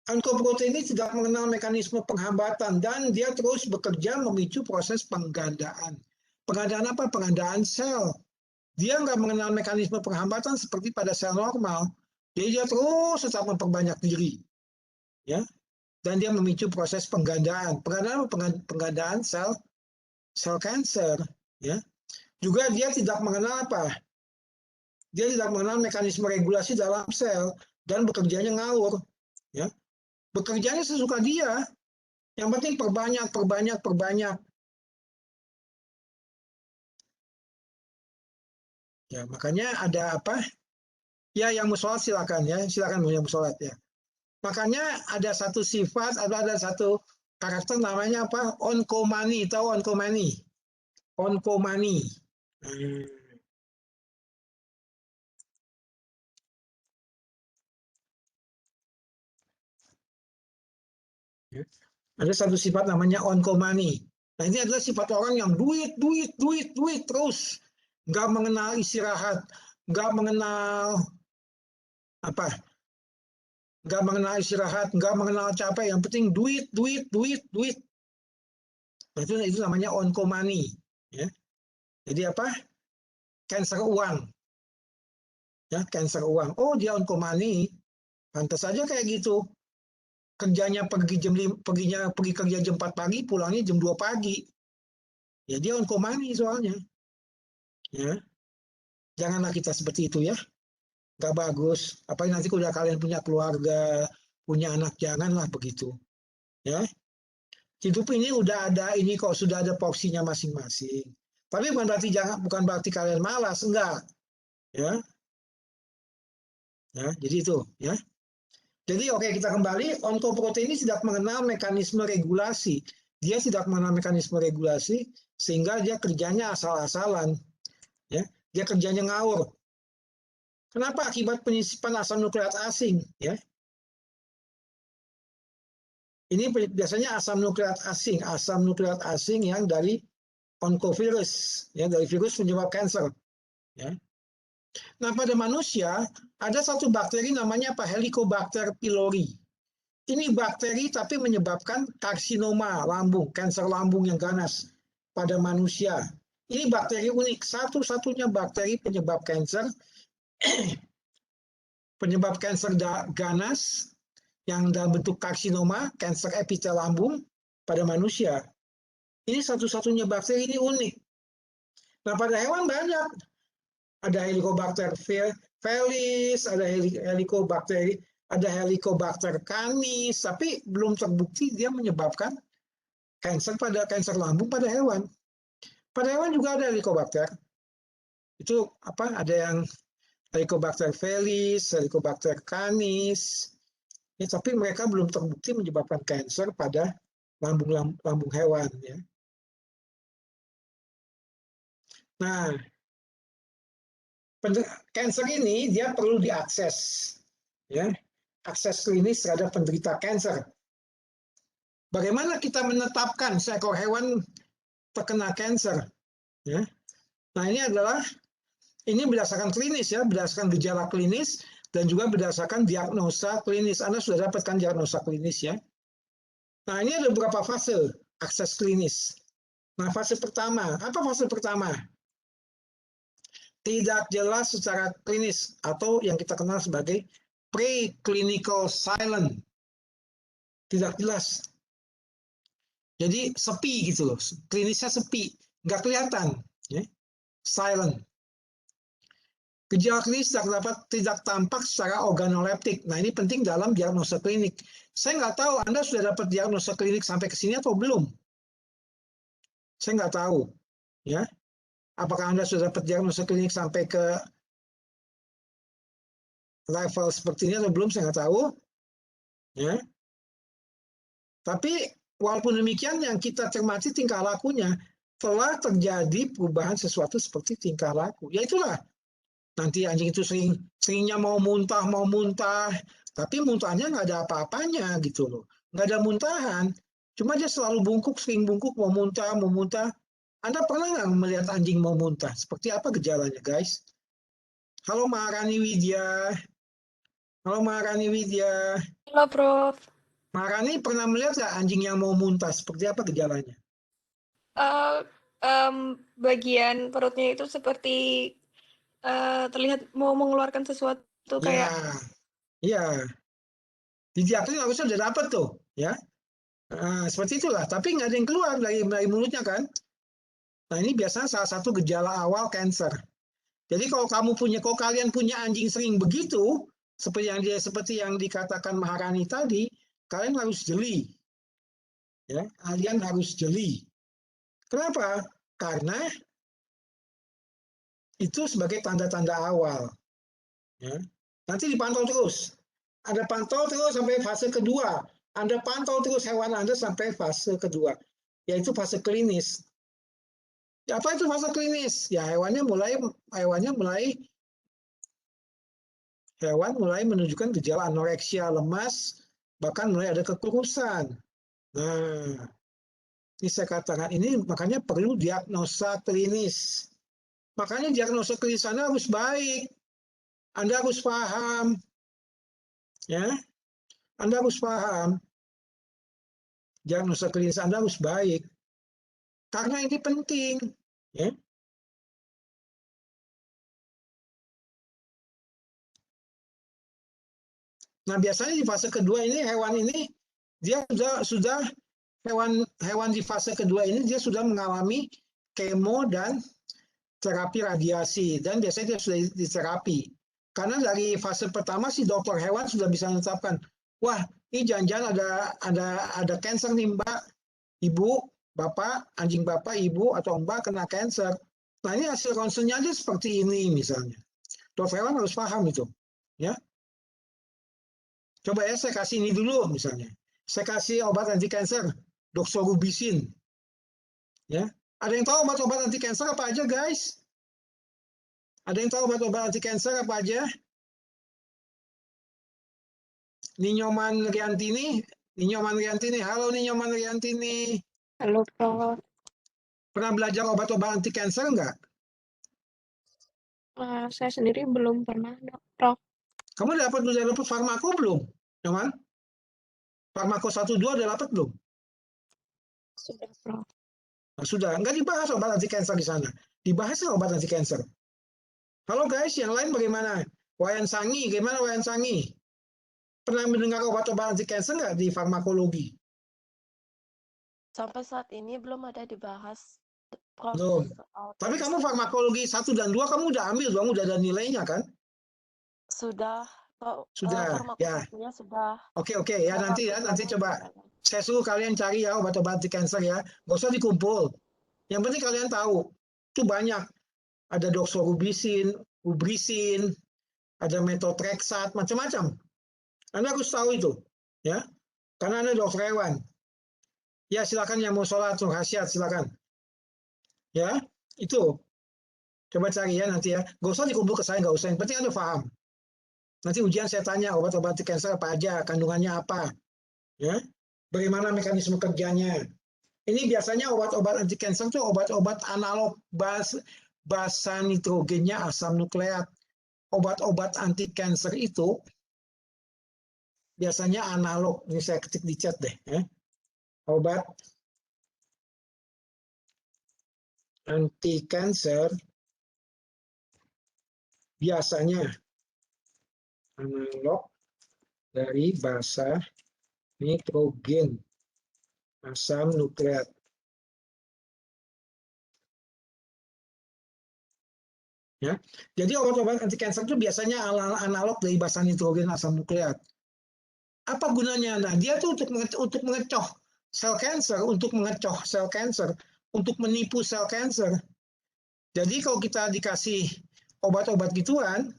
Onkoprotein ini tidak mengenal mekanisme penghambatan dan dia terus bekerja memicu proses penggandaan. Penggandaan apa? Penggandaan sel. Dia nggak mengenal mekanisme penghambatan seperti pada sel normal. Jadi dia terus tetap memperbanyak diri. Ya. Dan dia memicu proses penggandaan. Penggandaan sel kanker. Ya. Juga dia tidak mengenal apa? Dia tidak mengenal mekanisme regulasi dalam sel dan bekerjanya ngawur. Ya. Bekerjanya sesuka dia. Yang penting perbanyak. Ya, makanya ada apa? Ya, yang mau sholat silakan ya, silakan yang mau sholat ya. Makanya ada satu sifat, ada satu karakter namanya apa? Onkomani, tahu onkomani? Onkomani. Ada satu sifat namanya onkomani. Nah, ini adalah sifat orang yang duit terus, nggak mengenal istirahat, nggak mengenal apa, nggak mengenal istirahat, nggak mengenal capek, yang penting duit. Nah, itu namanya onkomani. Ya. Jadi apa? Cancer uang. Ya, cancer uang. Oh, dia onkomani. Pantas saja kayak gitu. Kerjanya pergi kerja jam 4 pagi, pulangnya jam 2 pagi. Ya, dia onkomani soalnya. Ya. Janganlah kita seperti itu ya. Gak bagus. Apalagi nanti kalau kalian punya keluarga, punya anak, janganlah begitu. Ya. Hidup ini udah ada ini kok, sudah ada porsinya masing-masing. Tapi bukan berarti kalian malas, enggak. Ya. Ya, jadi itu, ya. Jadi oke, kita kembali, onkoprotein ini tidak mengenal mekanisme regulasi. Dia tidak mengenal mekanisme regulasi sehingga dia kerjanya asal-asalan. Ya. Dia kerjanya ngawur. Kenapa? Akibat penyisipan asam nukleat asing, ya. Ini biasanya asam nukleat asing yang dari onkovirus, ya, dari virus penyebab kanker, ya. Nah, pada manusia ada satu bakteri namanya apa? Helicobacter pylori. Ini bakteri tapi menyebabkan karsinoma lambung, kanker lambung yang ganas pada manusia. Ini bakteri unik, satu-satunya bakteri penyebab kanker ganas yang dalam bentuk karsinoma, kanker epitel lambung pada manusia. Ini satu-satunya bakteri ini unik. Nah, pada hewan banyak. Ada Helicobacter felis, ada Helicobacter canis, tapi belum terbukti dia menyebabkan kanker lambung pada hewan. Pada hewan juga ada Helicobacter. Itu apa? Ada yang Helicobacter felis, Helicobacter canis. Ya, tapi mereka belum terbukti menyebabkan kanker pada lambung hewan. Ya. Nah, kanker ini dia perlu diakses, ya, akses klinis terhadap penderita kanker. Bagaimana kita menetapkan seekor hewan terkena kanker? Ya. Nah, ini berdasarkan klinis, ya, berdasarkan gejala klinis dan juga berdasarkan diagnosa klinis. Anda sudah dapatkan diagnosa klinis, ya. Nah, ini ada beberapa fase akses klinis. Nah, fase pertama, apa fase pertama? Tidak jelas secara klinis atau yang kita kenal sebagai preclinical silent. Tidak jelas. Jadi sepi gitu loh. Klinisnya sepi, nggak kelihatan. Ya. Silent. Gejala klinis tidak tampak secara organoleptik. Nah, ini penting dalam diagnosa klinik. Saya nggak tahu Anda sudah dapat diagnosa klinik sampai ke sini atau belum. Saya nggak tahu. Ya. Apakah Anda sudah dapat diagnosa klinik sampai ke level seperti ini atau belum, saya nggak tahu. Ya. Tapi walaupun demikian, yang kita cermati tingkah lakunya, telah terjadi perubahan sesuatu seperti tingkah laku. Ya itulah, nanti anjing itu seringnya mau muntah, tapi muntahnya nggak ada apa-apanya gitu loh. Nggak ada muntahan, cuma dia selalu sering bungkuk, mau muntah. Anda pernah nggak melihat anjing mau muntah? Seperti apa gejalanya, guys? Halo Maharani Widya. Halo Maharani Widya. Halo, Prof. Maharani pernah melihat nggak anjing yang mau muntah? Seperti apa gejalanya? Bagian perutnya itu seperti terlihat mau mengeluarkan sesuatu kayak ya. Di diakrin harusnya sudah dapat tuh, ya. Nah, seperti itulah. Tapi nggak ada yang keluar dari mulutnya kan? Nah, ini biasanya salah satu gejala awal kanker. Jadi kalau kalian punya anjing sering begitu, seperti yang dikatakan Maharani tadi, kalian harus jeli. Ya, kalian harus jeli. Kenapa? Karena itu sebagai tanda-tanda awal. Ya. Nanti dipantau terus. Anda pantau terus sampai fase kedua. Anda pantau terus hewan Anda sampai fase kedua, yaitu fase klinis. Ya, apa itu fase klinis? Ya, hewan mulai menunjukkan gejala anoreksia, lemas, bahkan mulai ada kekurusan. Nah, ini saya katakan, ini makanya perlu diagnosa klinis. Makanya diagnosa klinis Anda harus baik. Anda harus paham. Ya, Anda harus paham. Diagnosa klinis Anda harus baik. Karena ini penting. Ya. Nah, biasanya di fase kedua ini hewan ini dia sudah hewan di fase kedua ini dia sudah mengalami kemo dan terapi radiasi, dan biasanya dia sudah diterapi. Karena dari fase pertama si dokter hewan sudah bisa menetapkan, wah, ini jangan-jangan ada kanker nih Mbak, Ibu, Bapak, anjing Bapak, Ibu atau Mbak kena kanker. Nah, ini hasil ronsennya aja seperti ini misalnya. Dokter hewan harus paham itu, ya. Coba ya saya kasih ini dulu misalnya. Saya kasih obat anti kanker, doxorubicin. Ya. Ada yang tahu obat-obat anti kanker apa aja, guys? Ada yang tahu obat-obat anti kanker apa aja? Ninyoman Riantini. Halo Ninyoman Riantini. halo, Prof. Pernah belajar obat-obat anti kanker enggak? Saya sendiri belum pernah, Prof. Kamu udah dapat farmako belum? Nyoman? Farmako 1-2 udah dapat belum? Sudah, Prof. Nah, sudah. Enggak dibahas obat anti kanker di sana. Dibahas obat anti kanker. Halo guys, yang lain bagaimana? Wayan Sangi, gimana Wayan Sangi? Pernah mendengar obat-obat anti kanker nggak di farmakologi? Sampai saat ini belum ada dibahas, Prof. Belum. soal Tapi kamu chemistry. farmakologi 1 dan 2 kamu udah ambil dong, udah ada nilainya kan? Sudah, Sudah, ya. farmakologinya sudah. Oke, ya nanti coba saya suruh kalian cari ya obat-obat anti kanker ya. Nggak usah dikumpul. Yang penting kalian tahu, itu banyak. Ada doxorubicin, ubrisin, ada methotrexat, macam-macam. Anda harus tahu itu, ya. Karena Anda dokter hewan. Ya, silakan yang mau sholat, khasiat, silakan. Ya, itu. Coba cari ya nanti ya. Nggak usah dikumpul ke saya, nggak usah. Yang penting Anda paham. Nanti ujian saya tanya obat-obat anti kanker apa aja, kandungannya apa. Ya, bagaimana mekanisme kerjanya. Ini biasanya obat-obat anti kanker itu obat-obat analog basa nitrogennya asam nukleat. Obat-obat anti kanker itu biasanya analog. Ini saya ketik di chat deh. Ya. Obat anti kanker biasanya analog dari basa nitrogen asam nukleat. Ya. Jadi obat-obat anti kanker itu biasanya analog dari basa nitrogen asam nukleat. Apa gunanya? Nah, dia tuh untuk mengecoh sel kanker, untuk mengecoh sel kanker, untuk menipu sel kanker. Jadi kalau kita dikasih obat-obat gituan,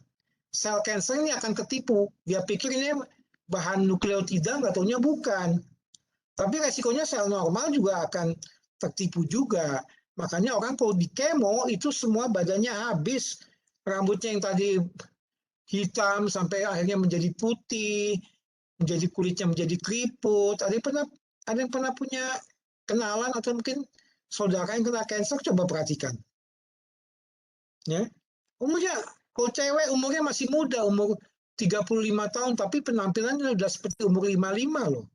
sel kanker ini akan ketipu. Dia pikir ini bahan nukleotida, nggak taunya bukan. Tapi resikonya sel normal juga akan tertipu juga. Makanya orang kalau di kemo itu semua badannya habis. Rambutnya yang tadi hitam sampai akhirnya menjadi putih, menjadi kulitnya menjadi keriput. Ada yang pernah punya kenalan atau mungkin saudara yang kena kanker, coba perhatikan. Ya. Umurnya, kalau cewek umurnya masih muda, umur 35 tahun, tapi penampilannya sudah seperti umur 55 loh.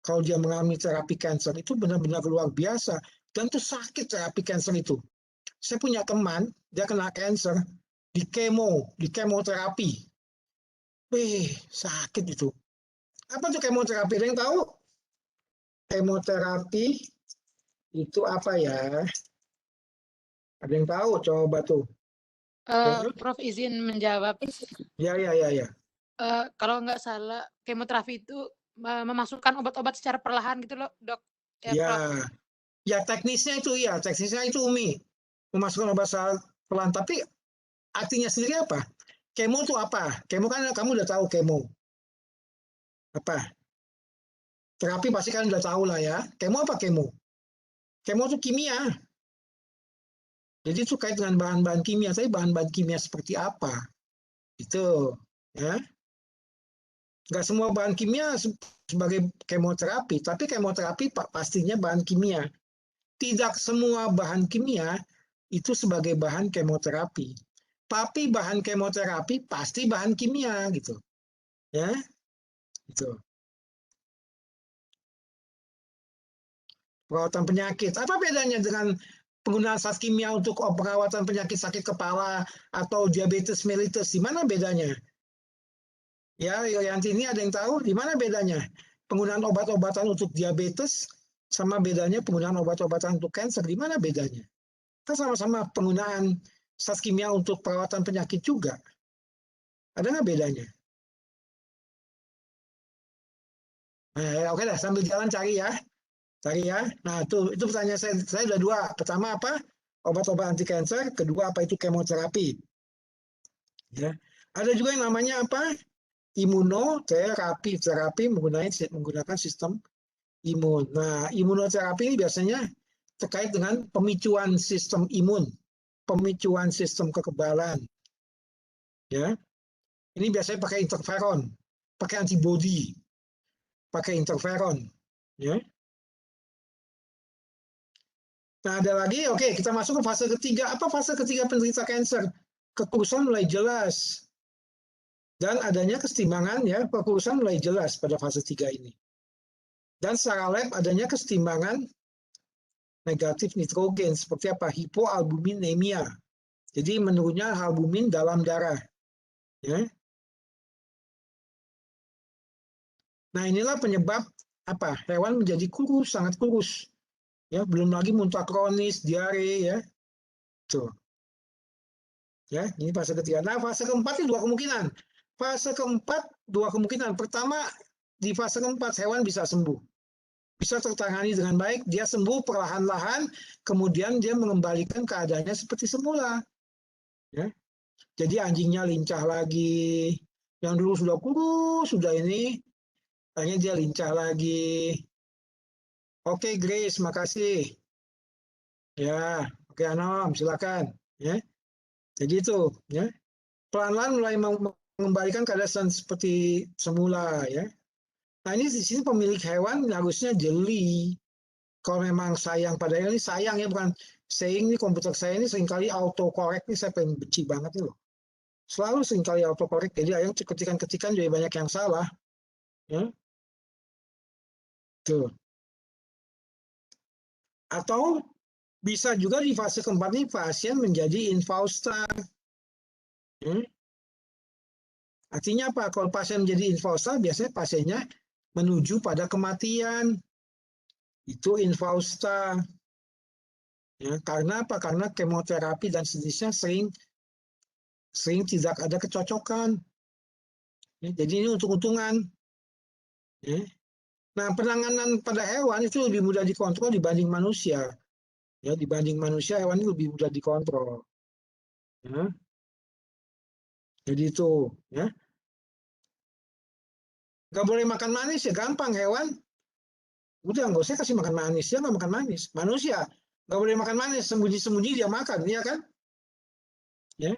Kalau dia mengalami terapi kanker, itu benar-benar luar biasa. Dan itu sakit terapi kanker itu. Saya punya teman, dia kena kanker, di kemoterapi. Sakit itu. Apa tuh kemoterapi? Ada yang tahu? Kemoterapi itu apa ya? Ada yang tahu? Coba tuh. Prof izin menjawab. Ya. Kalau nggak salah, kemoterapi itu memasukkan obat-obat secara perlahan gitu loh, dok. Ya, ya teknisnya itu Umi. Memasukkan obat secara perlahan. Tapi artinya sendiri apa? Kemo itu apa? Kemo kan kamu udah tahu kemo. Apa? Terapi pasti kan udah tahu lah ya. Kemo apa kemo? Kemo itu kimia. Jadi itu kait dengan bahan-bahan kimia. Tapi bahan-bahan kimia seperti apa? Itu. Ya. Nggak semua bahan kimia sebagai kemoterapi. Tapi kemoterapi pastinya bahan kimia. Tidak semua bahan kimia itu sebagai bahan kemoterapi. Tapi bahan kemoterapi pasti bahan kimia gitu. Ya. Gitu. Perawatan penyakit. Apa bedanya dengan penggunaan zat kimia untuk perawatan penyakit sakit kepala atau diabetes mellitus? Di mana bedanya? Ya, Yanti ini ada yang tahu di mana bedanya? Penggunaan obat-obatan untuk diabetes sama bedanya penggunaan obat-obatan untuk kanker, di mana bedanya? Kan sama-sama penggunaan zat kimia untuk perawatan penyakit juga. Ada nggak bedanya? Oke lah, sambil jalan cari ya. Nah, itu pertanyaan saya ada 2. Pertama apa? Obat-obat anti kanker. Kedua apa itu kemoterapi. Ya. Ada juga yang namanya apa? Imunoterapi. Terapi menggunakan sistem imun. Nah, imunoterapi ini biasanya terkait dengan pemicuan sistem imun, pemicuan sistem kekebalan. Ya. Ini biasanya pakai interferon, pakai antibodi, pakai interferon. Ya. Nah, ada lagi, oke, kita masuk ke fase ketiga. Apa fase ketiga penderita kanker? Kekurusan mulai jelas. Dan adanya kesetimbangan, ya, kekurusan mulai jelas pada fase 3 ini. Dan secara lab adanya kesetimbangan negatif nitrogen, seperti apa? Hipoalbuminemia. Jadi menurunnya albumin dalam darah. Ya. Nah, inilah penyebab apa? Hewan menjadi kurus, sangat kurus. Ya, belum lagi muntah kronis, diare, ya. Tuh. Ya, ini fase ketiga. Nah, fase keempat ini dua kemungkinan. Fase keempat dua kemungkinan. Pertama, di fase keempat hewan bisa sembuh. Bisa tertangani dengan baik, dia sembuh perlahan-lahan, kemudian dia mengembalikan keadaannya seperti semula. Ya. Jadi anjingnya lincah lagi. Yang dulu sudah kurus, sudah ini, akhirnya dia lincah lagi. Oke, Grace, makasih. Ya, oke Anom, silakan. Ya, jadi itu, ya. Pelan-pelan mulai mengembalikan keadaan seperti semula, ya. Nah, ini di sini pemilik hewan harusnya jeli. Kalau memang sayang pada ini sayang ya, bukan saying ini komputer saya ini seringkali autocorrect ini saya pengen benci banget nih loh. Selalu seringkali autocorrect, jadi yang ketikan-ketikan jadi banyak yang salah. Ya. Tuh. Atau bisa juga di fase keempat ini pasien menjadi infausta. Ya. Artinya apa? Kalau pasien menjadi infausta, biasanya pasiennya menuju pada kematian. Itu infausta. Ya, karena apa? Karena kemoterapi dan sejenisnya sering tidak ada kecocokan. Ya, jadi ini untung-untungan. Ya. Nah, penanganan pada hewan itu lebih mudah dikontrol dibanding manusia. Ya, dibanding manusia, hewan ini lebih mudah dikontrol. Ya. Jadi itu, ya. Nggak boleh makan manis ya, gampang hewan. Udah, nggak usah kasih makan manis. Dia nggak makan manis. Manusia, nggak boleh makan manis. Sembunyi-sembunyi dia makan, ya kan? Ya.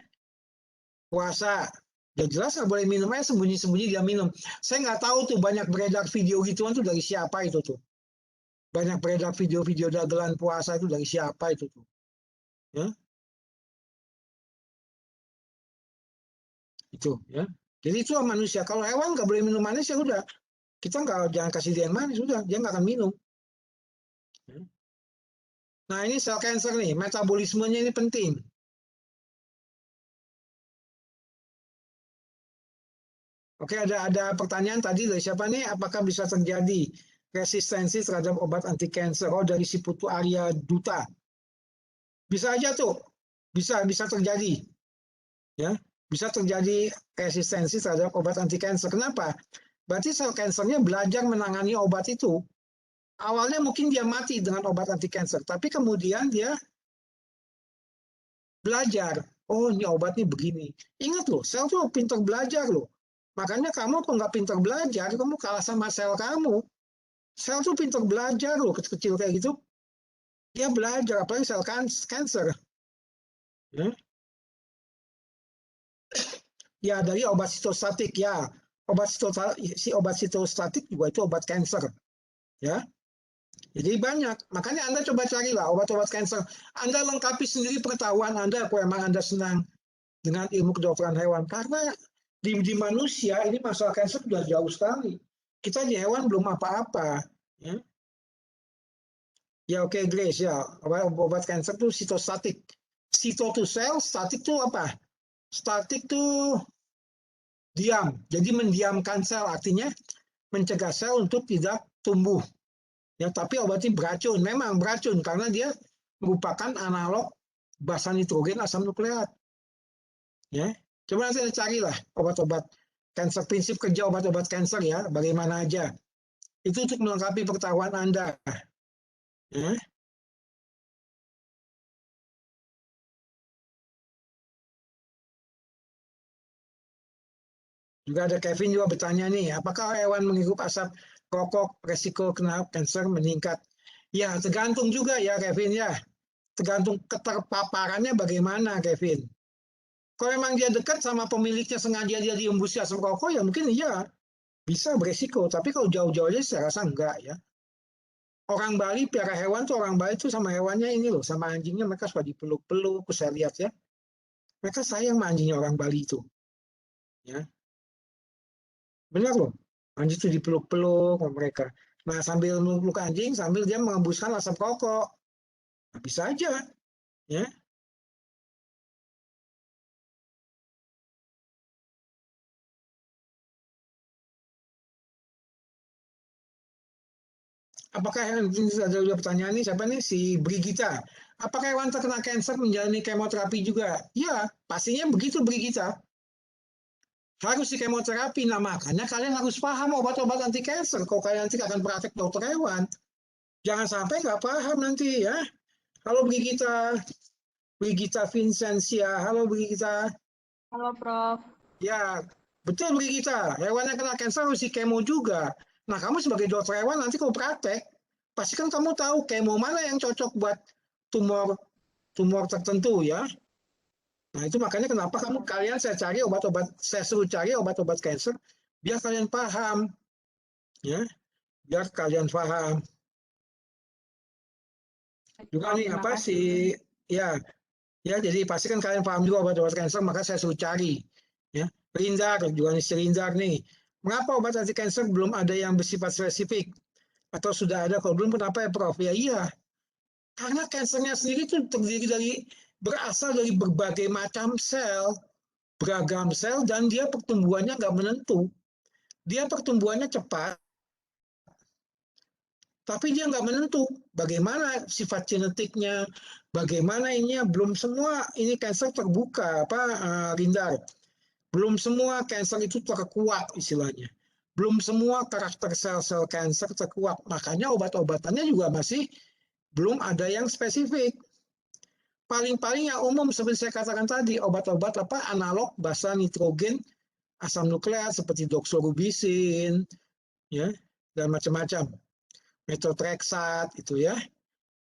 Puasa, ya jelas nggak boleh minum aja, sembunyi-sembunyi dia minum. Saya nggak tahu tuh banyak beredar video gituan tuh dari siapa itu tuh. Banyak beredar video-video dagelan puasa itu dari siapa itu tuh. Ya. Itu, ya. Jadi itu manusia. Kalau hewan nggak boleh minum manis ya udah. Kita jangan kasih dia yang manis, udah dia nggak akan minum. Ya. Nah ini sel cancer nih, metabolismenya ini penting. Oke, ada pertanyaan tadi dari siapa nih? Apakah bisa terjadi resistensi terhadap obat anti cancer? Oh, dari si Putu Arya Duta. Bisa aja tuh, bisa terjadi, ya, bisa terjadi resistensi terhadap obat anti cancer. Kenapa? Berarti sel kansernya belajar menangani obat itu. Awalnya mungkin dia mati dengan obat anti cancer, tapi kemudian dia belajar. Oh, ini obatnya begini. Ingat loh, sel tuh pintar belajar loh. Makanya kamu kok nggak pintar belajar, kamu kalah sama sel kamu. Sel tuh pintar belajar loh, kecil-kecil kayak gitu. Dia belajar, apalagi sel kanker. Ya. Ya, dari obat sitostatik ya. Obat sitostatik juga itu obat kanker. Ya. Jadi banyak. Makanya Anda coba carilah obat-obat kanker. Anda lengkapi sendiri pengetahuan Anda kalau memang Anda senang dengan ilmu kedokteran hewan. Karena di manusia ini masalah kanker sudah jauh sekali. Kita di hewan belum apa-apa. Ya, ya oke, Grace ya. Obat kanker itu sitostatik. Sito to sel, statik itu apa? Statik itu diam. Jadi mendiamkan sel, artinya mencegah sel untuk tidak tumbuh. Ya, tapi obatnya beracun. Memang beracun karena dia merupakan analog basa nitrogen asam nukleat. Ya, coba nanti carilah obat-obat kanker, prinsip kerja obat-obat kanker ya, bagaimana aja. Itu untuk melengkapi pengetahuan Anda. Ya. Juga ada Kevin juga bertanya nih, apakah hewan menghirup asap rokok resiko kena kanker meningkat? Ya, tergantung juga ya Kevin ya. Tergantung keterpaparannya bagaimana Kevin. Kalau memang dia dekat sama pemiliknya sengaja dia diembusi asap rokok ya mungkin iya bisa beresiko. Tapi kalau jauh-jauh aja saya rasa enggak ya. Orang Bali piara hewan tuh orang Bali tuh sama hewannya ini loh, sama anjingnya mereka suka dipeluk-peluk, saya lihat ya. Mereka sayang sama anjingnya orang Bali itu. Ya. Benar loh. Anjing itu dipeluk-peluk sama mereka. Nah, sambil meluk anjing, sambil dia mengembuskan asap rokok. Nah, bisa aja. Ya. apakah ini ada dua pertanyaan nih, siapa nih? Si Brigita. Apakah hewan terkena kanker menjalani kemoterapi juga? Ya, pastinya begitu Brigita. Harus di kemoterapi. Nah, makanya kalian harus paham obat-obat anti kanker. Kalau kalian nanti akan praktek dokter hewan, jangan sampai nggak paham nanti ya. Halo Brigita Vincentia. Halo Brigita. Halo, Prof. Ya, betul Brigita. Hewan yang kena kanker harus di kemo juga. Nah, kamu sebagai dokter hewan nanti kalau praktek, pasti kan kamu tahu kemo mana yang cocok buat tumor tertentu ya. Nah, itu makanya kenapa kalian saya suruh cari obat-obat kanker biar kalian paham. Ya, biar kalian paham. Juga nih apa sih ya jadi pasti kan kalian paham juga obat-obat kanker, maka saya suruh cari ya. Rindar juga nih, si Rindar nih, mengapa obat anti kanker belum ada yang bersifat spesifik atau sudah ada, kalau belum kenapa ya Prof? Ya iya, karena kankernya sendiri itu berasal dari berbagai macam sel, beragam sel, dan dia pertumbuhannya nggak menentu. Dia pertumbuhannya cepat, tapi dia nggak menentu. Bagaimana sifat genetiknya, bagaimana ini belum semua ini kanker terbuka, Rindar. Belum semua kanker itu terkuat istilahnya. Belum semua karakter sel-sel kanker terkuat. Makanya obat-obatannya juga masih belum ada yang spesifik. Paling-paling yang umum seperti saya katakan tadi, obat-obat analog basa nitrogen asam nukleat seperti doxorubicin ya, dan macam-macam. Methotrexate itu ya.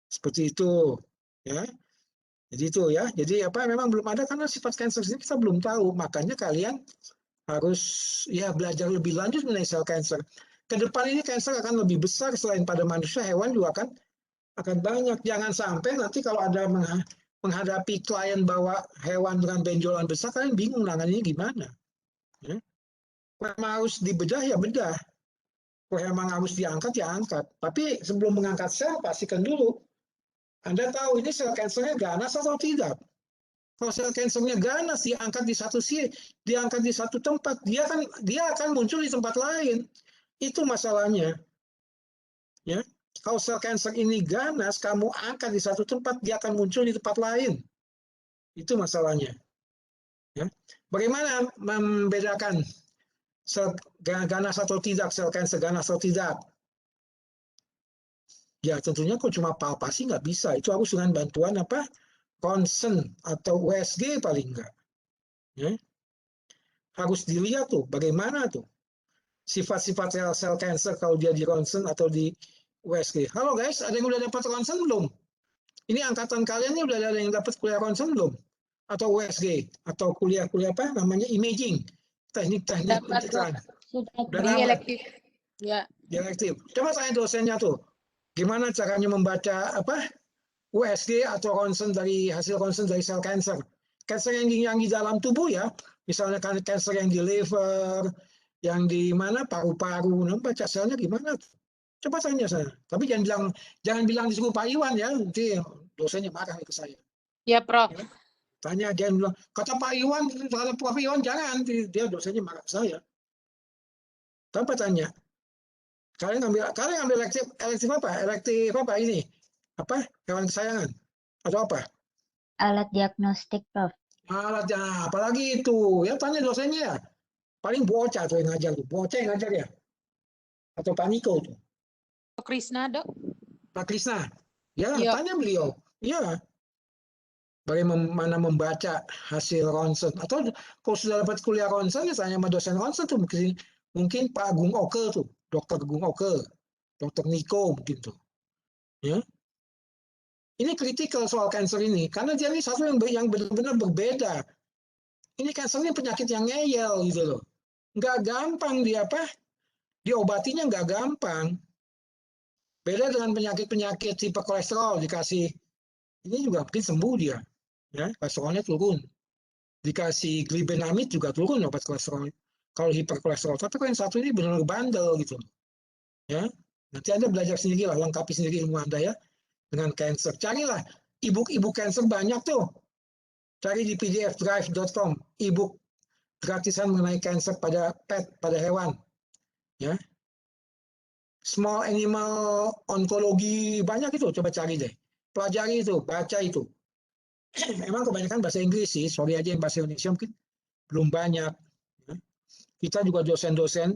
Seperti itu ya. Jadi itu ya. Jadi memang belum ada karena sifat kanker ini kita belum tahu. Makanya kalian harus ya belajar lebih lanjut mengenai sel kanker. Ke depan ini kanker akan lebih besar selain pada manusia, hewan juga akan banyak. Jangan sampai nanti kalau ada menghadapi klien bawa hewan dengan benjolan besar, kalian bingung nangannya gimana. Ya. Kalau harus dibedah ya bedah. Kalau emang harus diangkat ya angkat. Tapi sebelum mengangkat sel pastikan dulu Anda tahu ini sel kankernya ganas atau tidak. Kalau sel kankernya ganas diangkat di satu tempat, dia akan muncul di tempat lain. Itu masalahnya. Ya. Kalau sel kanker ini ganas, kamu angkat di satu tempat, dia akan muncul di tempat lain. Itu masalahnya. Ya. Bagaimana membedakan sel ganas atau tidak, sel kanker ganas atau tidak? Ya tentunya kok cuma palpasi nggak bisa. Itu harus dengan bantuan ronsen atau USG paling enggak. Ya. Harus dilihat tuh bagaimana tuh sifat-sifat sel kanker kalau dia di ronsen atau di USG. Halo guys, ada yang udah dapat ronsen belum? Ini angkatan kalian nih udah ada yang dapat kuliah ronsen belum? Atau USG atau kuliah namanya imaging, teknik pencitraan. Sudah Ini elektif. Ya. Elektif. Coba tanya dosennya tuh, gimana caranya membaca USG atau ronsen dari hasil ronsen dari sel kanker. Kanker yang di dalam tubuh ya, misalnya kanker yang di liver, yang di mana paru-paru, baca selnya gimana? Coba tanya saya. Tapi jangan bilang disuruh Pak Iwan ya, nanti dosennya marah ke saya. Ya, Prof. Ya. Tanya dia bilang, kata Pak Iwan, kata Prof Iwan jangan, dia dosennya marah ke saya. Tanpa tanya. Kalian ngambil elektif apa? Elektif apa ini? Hewan kesayangan atau apa? alat diagnostik, Prof. Alatnya apalagi itu? Ya tanya dosennya ya. Paling bocah tuh yang ngajar tuh. Bocah yang ngajar ya. Atau Pak Niko tuh. Krisna, Dok. Pak Krisna. Ya, Iya. tanya beliau. Ya. Bagaimana membaca hasil ronsen. Atau kalau sudah dapat kuliah ronsen, ya tanya sama dosen ronsen tuh. Mungkin Pak Agung Oke tuh. Dokter Agung Oke. Dokter Niko mungkin tuh. Ya. Ini kritikal soal kanker ini. Karena dia ini satu yang benar-benar berbeda. Ini kankernya penyakit yang ngeyel gitu loh. Nggak gampang diobatinya nggak gampang. Beda dengan penyakit-penyakit tipe kolesterol, dikasih ini juga mungkin sembuh dia. Ya, kolesterolnya turun. Dikasih glibenamid juga turun obat kolesterol. Kalau hiperkolesterol. Tapi kalau yang satu ini benar-benar bandel gitu. Ya. Nanti Anda belajar sendiri lah, lengkapi sendiri ilmu Anda ya dengan kanker. Carilah e-book kanker banyak tuh. Cari di pdfdrive.com e-book gratisan mengenai kanker pada pet, pada hewan. Ya. Small animal onkologi, banyak itu, coba cari deh. Pelajari itu, baca itu. Emang kebanyakan bahasa Inggris sih, sorry aja yang bahasa Indonesia mungkin belum banyak. Kita juga dosen-dosen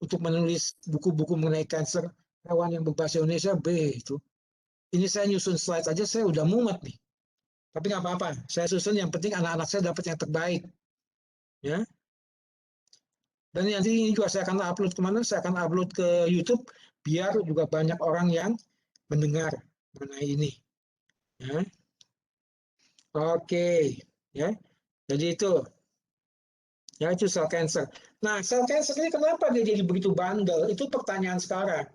untuk menulis buku-buku mengenai kanker hewan yang berbahasa Indonesia, itu. Ini saya nyusun slide aja, saya udah mumet nih. Tapi nggak apa-apa, saya susun yang penting anak-anak saya dapat yang terbaik. Ya. Dan nanti ini juga saya akan upload kemana? Saya akan upload ke YouTube, biar juga banyak orang yang mendengar mengenai ini. Ya. Oke, ya. Jadi itu, ya itu sel cancer. Nah, sel cancer ini kenapa dia jadi begitu bandel? Itu pertanyaan sekarang.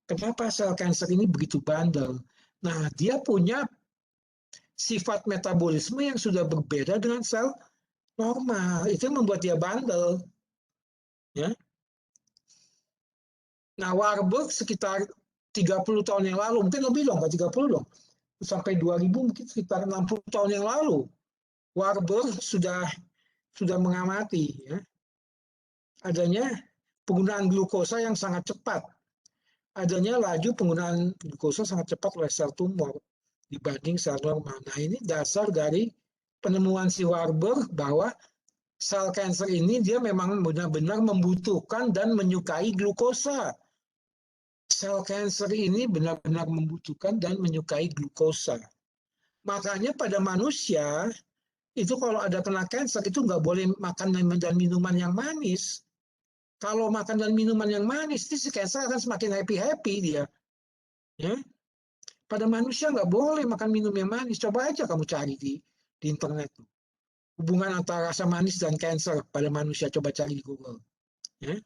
Kenapa sel cancer ini begitu bandel? Nah, dia punya sifat metabolisme yang sudah berbeda dengan sel normal. Itu yang membuat dia bandel. Ya. Nah, Warburg sekitar 30 tahun yang lalu, mungkin lebih dong, nggak 30 dong. Sampai 2000, mungkin sekitar 60 tahun yang lalu. Warburg sudah mengamati ya, adanya penggunaan glukosa yang sangat cepat. Adanya laju penggunaan glukosa sangat cepat oleh sel tumor dibanding sel normal. Nah, ini dasar dari penemuan si Warburg bahwa sel kanker ini dia memang benar-benar membutuhkan dan menyukai glukosa. Sel kanker ini benar-benar membutuhkan dan menyukai glukosa. Makanya pada manusia, itu kalau ada kena kanker, itu nggak boleh makan dan minuman yang manis. Kalau makan dan minuman yang manis, si kanker akan semakin happy-happy dia. Ya. Pada manusia nggak boleh makan minum yang manis. Coba aja kamu cari di internet. Hubungan antara rasa manis dan kanker pada manusia, coba cari di Google. Ya.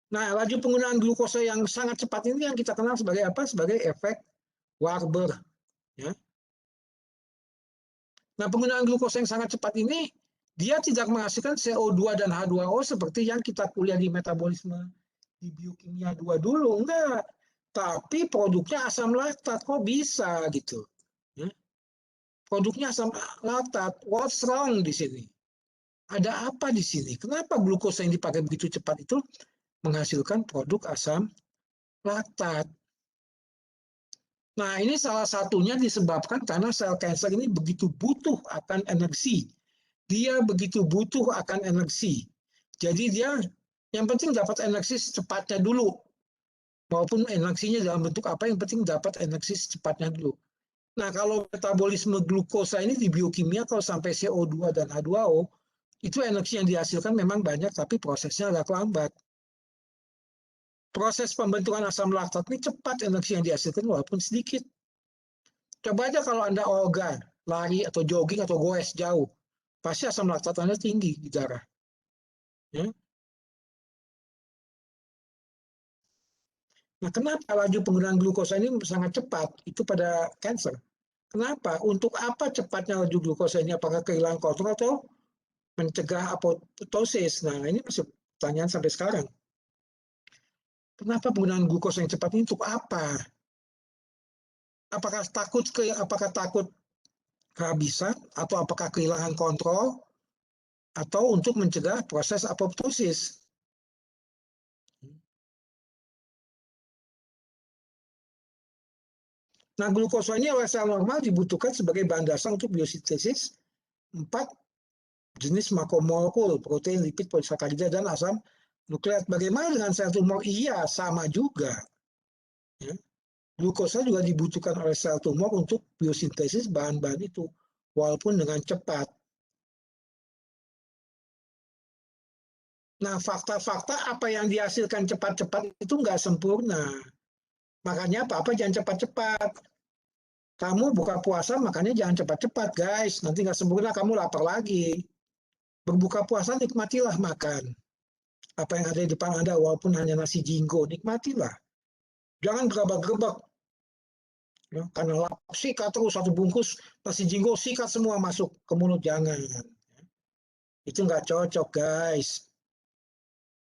Nah, laju penggunaan glukosa yang sangat cepat ini yang kita kenal sebagai apa? Sebagai efek Warburg. Ya. Nah, penggunaan glukosa yang sangat cepat ini, dia tidak menghasilkan CO2 dan H2O seperti yang kita kuliah di metabolisme di biokimia 2 dulu. Enggak. Tapi produknya asam laktat. Kok bisa gitu? Ya. Produknya asam laktat. What's wrong di sini? Ada apa di sini? Kenapa glukosa yang dipakai begitu cepat itu menghasilkan produk asam laktat? Nah, ini salah satunya disebabkan karena sel kanker ini begitu butuh akan energi. Dia begitu butuh akan energi. Jadi dia yang penting dapat energi secepatnya dulu. Maupun energinya dalam bentuk apa, yang penting dapat energi secepatnya dulu. Nah, kalau metabolisme glukosa ini di biokimia, kalau sampai CO2 dan H2O, itu energi yang dihasilkan memang banyak, tapi prosesnya agak lambat. Proses pembentukan asam laktat ini cepat, energi yang dihasilkan walaupun sedikit. Coba aja kalau Anda olahraga, lari atau jogging atau goes jauh, pasti asam laktat Anda tinggi di darah. Ya. Nah, kenapa laju penggunaan glukosa ini sangat cepat? Itu pada kanker. Kenapa? Untuk apa cepatnya laju glukosa ini? Apakah kehilangan kontrol atau mencegah apoptosis? Nah, ini masih pertanyaan sampai sekarang. Kenapa penggunaan glukosa yang cepat ini untuk apa? Apakah takut kehabisan, atau apakah kehilangan kontrol, atau untuk mencegah proses apoptosis? Nah, glukosa ini oleh sel normal dibutuhkan sebagai bahan dasar untuk biosintesis 4 jenis makromolekul, protein, lipid, polisakarida, dan asam nukleat. Bagaimana dengan sel tumor? Iya, sama juga. Ya. Glukosa juga dibutuhkan oleh sel tumor untuk biosintesis bahan-bahan itu, walaupun dengan cepat. Nah, fakta-fakta apa yang dihasilkan cepat-cepat itu nggak sempurna. Makanya apa-apa jangan cepat-cepat. Kamu buka puasa, makanya jangan cepat-cepat, guys. Nanti nggak sempurna, kamu lapar lagi. Berbuka puasa, nikmatilah makan. Apa yang ada di depan Anda, walaupun hanya nasi jinggo, nikmatilah. Jangan gerebek-gerebek. Ya, karena lapar, sikat terus satu bungkus nasi jinggo, sikat semua masuk ke mulut, jangan. Itu nggak cocok, guys.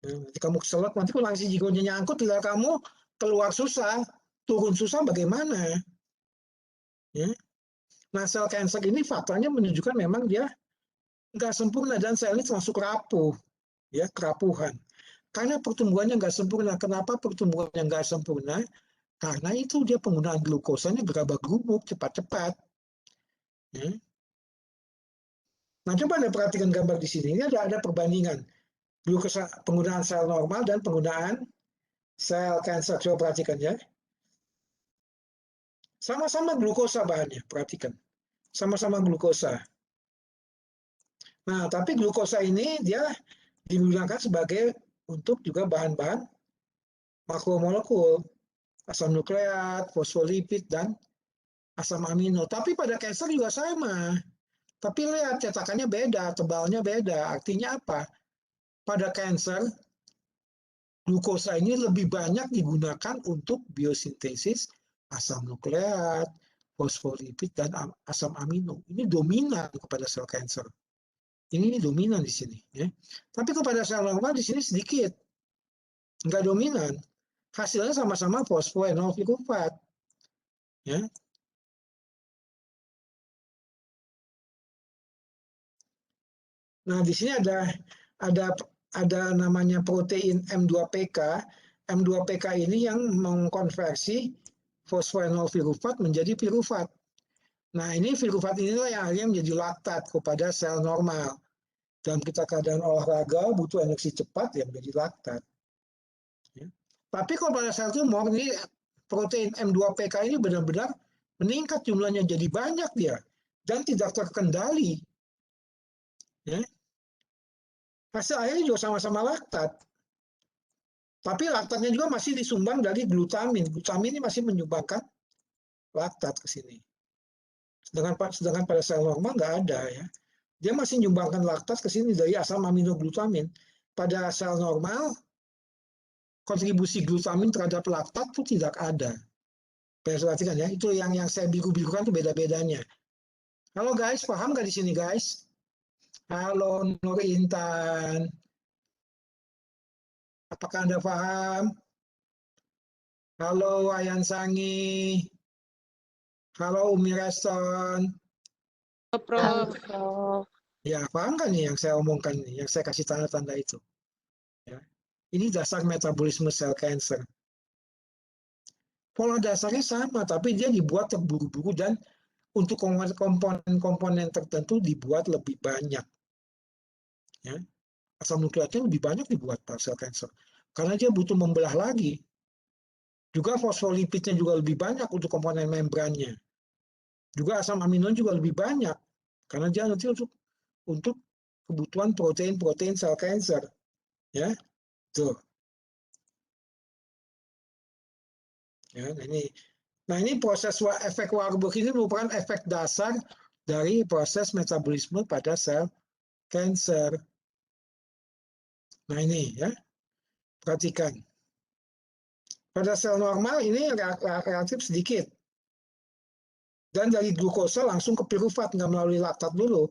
Ya, nanti kamu keselak, nanti kalau nasi jinggonya nyangkut, tinggal kamu keluar susah, turun susah, bagaimana? Ya. Nah, sel kanker ini faktanya menunjukkan memang dia nggak sempurna dan sel ini termasuk rapuh, ya, kerapuhan. Karena pertumbuhannya nggak sempurna. Kenapa pertumbuhannya nggak sempurna? Karena itu dia penggunaan glukosanya gerabak-gerubuk, cepat-cepat. Ya. Nah, coba Anda perhatikan gambar di sini. Ini ada perbandingan glukosa, penggunaan sel normal dan penggunaan sel kanker. Coba perhatikan ya. Sama-sama glukosa bahannya, perhatikan. Sama-sama glukosa. Nah, tapi glukosa ini dia digunakan sebagai untuk juga bahan-bahan makromolekul, asam nukleat, fosfolipid, dan asam amino. Tapi pada kanker juga sama. Tapi lihat cetakannya beda, tebalnya beda. Artinya apa? Pada kanker, glukosa ini lebih banyak digunakan untuk biosintesis asam nukleat, fosfolipid, dan asam amino. Ini dominan kepada sel kanker. Ini dominan di sini. Ya. Tapi kepada sel normal di sini sedikit. Nggak dominan. Hasilnya sama-sama fosfoenolfirufat. Ya. Nah, di sini ada namanya protein M2PK. M2PK ini yang mengkonversi fosfoenolfirufat menjadi pirufat. Nah, ini pirufat inilah yang akhirnya menjadi laktat kepada sel normal. Dalam kita keadaan olahraga butuh energi cepat yang menjadi laktat. Ya. Tapi kalau pada sel tumor ini protein M2PK ini benar-benar meningkat jumlahnya jadi banyak dia dan tidak terkendali. Ya. Hasil akhirnya juga sama-sama laktat. Tapi laktatnya juga masih disumbang dari glutamin. Glutamin ini masih menyumbangkan laktat ke sini. Sedangkan pada sel normal nggak ada ya. Dia masih menyumbangkan laktat ke sini dari asam aminoglutamin. Pada sel normal kontribusi glutamin terhadap laktat itu tidak ada. Perhatikan ya, itu yang saya biru-birukan itu beda-bedanya. Halo guys, paham nggak di sini guys? Halo Nur Intan. Apakah Anda paham? Halo Ayan Sangi. Halo Umi Reston. Prof. Prof. Ya, paham kan nih yang saya omongkan nih, yang saya kasih tanda-tanda itu? Ya. Ini dasar metabolisme sel kanker. Pola dasarnya sama, tapi dia dibuat terburu-buru dan untuk komponen-komponen tertentu dibuat lebih banyak. Ya. Asam nukleatnya lebih banyak dibuat pada sel kanker. Karena dia butuh membelah lagi. Juga fosfolipidnya juga lebih banyak untuk komponen membrannya. Juga asam amino juga lebih banyak. Karena dia nanti untuk kebutuhan protein-protein sel kanker. Ya, tuh. Ya, nah ini proses efek Warburg ini merupakan efek dasar dari proses metabolisme pada sel kanker. Nah ini ya, perhatikan. Pada sel normal ini reaktif sedikit. Dan dari glukosa langsung ke pirufat, nggak melalui laktat dulu.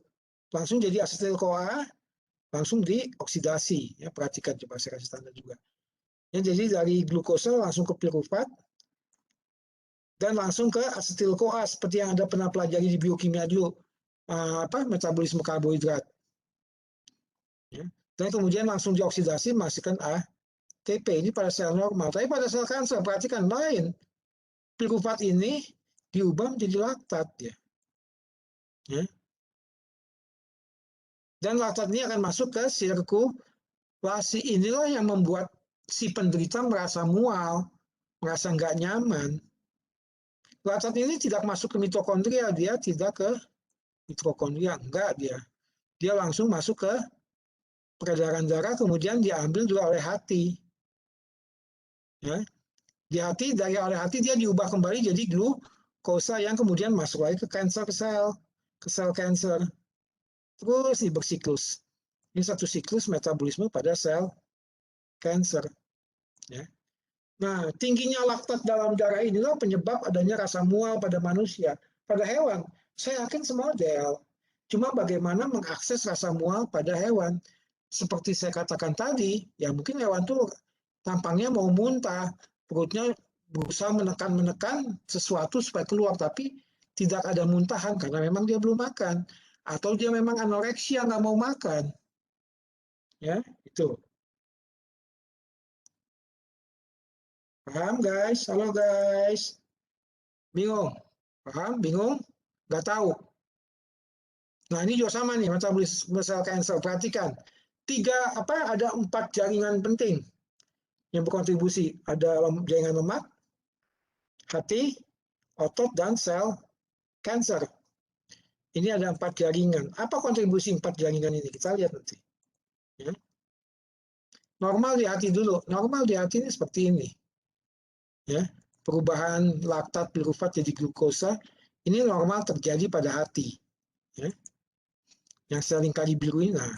Langsung jadi asetil-CoA, langsung dioksidasi. Ya, perhatikan, coba saya kasih tanda juga. Ya, jadi dari glukosa langsung ke pirufat, dan langsung ke asetil-CoA, seperti yang Anda pernah pelajari di biokimia dulu. Metabolisme karbohidrat. Ya. Dan kemudian langsung dioksidasi, menghasilkan ATP. Ini pada sel normal. Tapi pada sel kanker, perhatikan lain. Pirufat ini diubah menjadi laktat. Ya. Dan laktat ini akan masuk ke sirkulasi. Inilah yang membuat si penderita merasa mual, merasa nggak nyaman. Laktat ini tidak masuk ke mitokondria, dia tidak ke mitokondria, enggak dia. Dia langsung masuk ke peredaran darah, kemudian diambil juga oleh hati. Ya. Di hati, oleh hati dia diubah kembali jadi glukosa yang kemudian masuk lagi ke sel kanker. Terus ini bersiklus. Ini satu siklus metabolisme pada sel kanker. Ya. Nah, tingginya laktat dalam darah inilah penyebab adanya rasa mual pada manusia. Pada hewan, saya yakin semodel. Cuma bagaimana mengakses rasa mual pada hewan. Seperti saya katakan tadi, ya mungkin hewan itu tampangnya mau muntah, perutnya berusaha menekan sesuatu supaya keluar, tapi tidak ada muntahan karena memang dia belum makan. Atau dia memang anoreksia, nggak mau makan. Ya, itu. Paham guys? Halo guys. Bingung? Paham? Bingung? Nggak tahu? Nah ini juga sama nih metabolisme sel kanker. Perhatikan. Ada 4 jaringan penting yang berkontribusi. Ada jaringan lemak, hati, otot, dan sel kanker. Ini ada 4 jaringan. Apa kontribusi 4 jaringan ini? Kita lihat nanti. Ya. Normal di hati dulu. Normal di hati ini seperti ini. Ya. Perubahan laktat pirufat jadi glukosa. Ini normal terjadi pada hati. Ya. Yang sel lingkari biru ini. Nah,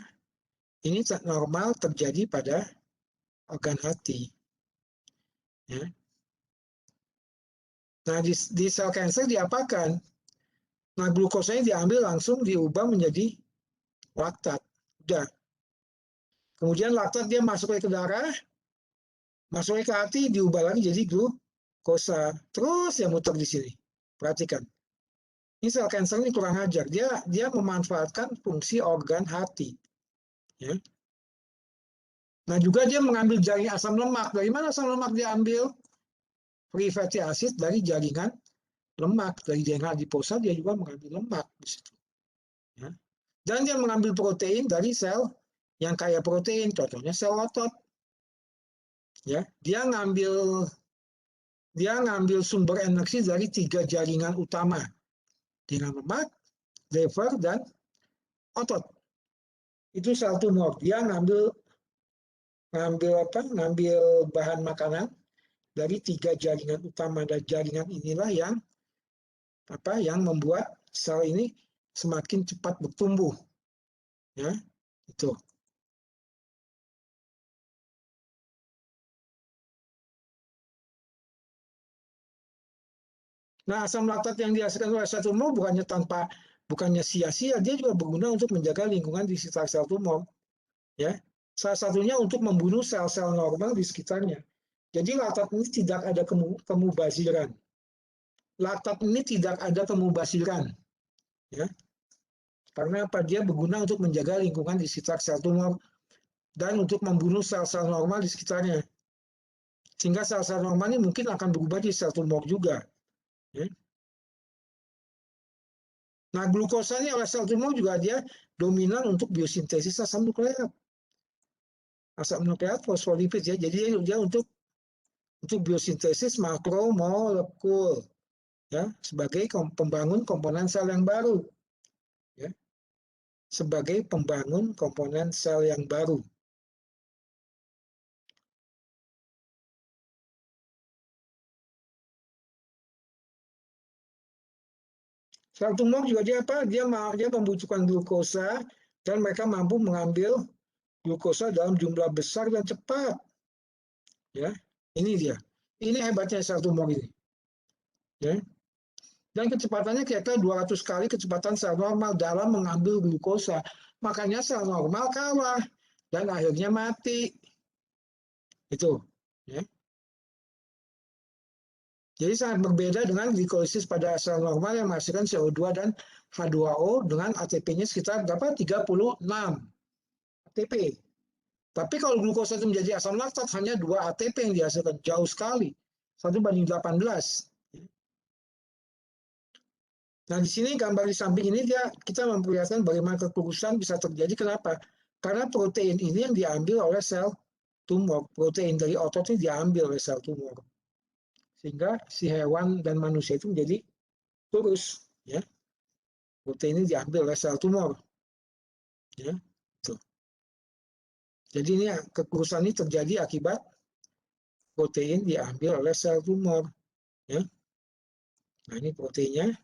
ini normal terjadi pada organ hati. Ya. Nah, di sel kanker diapakan? Nah, glukosanya diambil langsung diubah menjadi laktat. Udah. Kemudian laktat dia masuk ke darah, masuk ke hati, diubah lagi jadi glukosa. Terus yang muter di sini. Perhatikan. Ini sel kanker ini kurang ajar. Dia memanfaatkan fungsi organ hati. Ya. Nah, juga dia mengambil jaringan asam lemak. Dari mana asam lemak diambil? Free fatty acid dari jaringan lemak. Dari jaringan adiposa dia juga mengambil lemak di situ. Ya. Dan dia mengambil protein dari sel yang kaya protein, contohnya sel otot. Ya, dia ngambil sumber energi dari 3 jaringan utama. Jaringan lemak, lever, dan otot. Itu sel tumor. Dia ngambil bahan makanan dari 3 jaringan utama, dan jaringan inilah yang membuat sel ini semakin cepat bertumbuh. Ya, itu. Nah, asam laktat yang dihasilkan oleh sel tumor bukannya sia-sia, dia juga berguna untuk menjaga lingkungan di sekitar sel tumor. Ya, salah satunya untuk membunuh sel-sel normal di sekitarnya. Jadi laktat ini tidak ada kemubaziran. Laktat ini tidak ada kemubaziran. Ya. Karena apa? Dia berguna untuk menjaga lingkungan di sekitar sel tumor dan untuk membunuh sel-sel normal di sekitarnya. Sehingga sel-sel normal ini mungkin akan berubah di sel tumor juga. Ya. Nah, glukosa ini oleh sel tumor juga dia dominan untuk biosintesis asam nukleat. Asam nukleat fosfolipid ya. Jadi dia untuk biosintesis makromolekul ya, sebagai pembangun komponen sel yang baru. Ya. Sebagai pembangun komponen sel yang baru. Sel tumor juga dia membutuhkan glukosa dan mereka mampu mengambil glukosa dalam jumlah besar dan cepat. Ya, ini dia. Ini hebatnya sel tumor ini. Ya. Dan kecepatannya kira-kira 200 kali kecepatan sel normal dalam mengambil glukosa. Makanya sel normal kalah dan akhirnya mati. Itu. Ya. Jadi sangat berbeda dengan glikolisis pada sel normal yang menghasilkan CO2 dan H2O dengan ATP-nya sekitar berapa? 36 ATP. Tapi kalau glukosa itu menjadi asam laktat hanya 2 ATP yang dihasilkan, jauh sekali. 1:18. Nah, di sini gambar di samping ini kita memperlihatkan bagaimana kekurusan bisa terjadi. Kenapa? Karena protein ini yang diambil oleh sel tumor. Protein dari otot ini diambil oleh sel tumor. Sehingga si hewan dan manusia itu menjadi kurus. Ya. Protein ini diambil oleh sel tumor. Ya. Tuh. Jadi ini kekurusan ini terjadi akibat protein diambil oleh sel tumor. Ya. Nah, ini proteinnya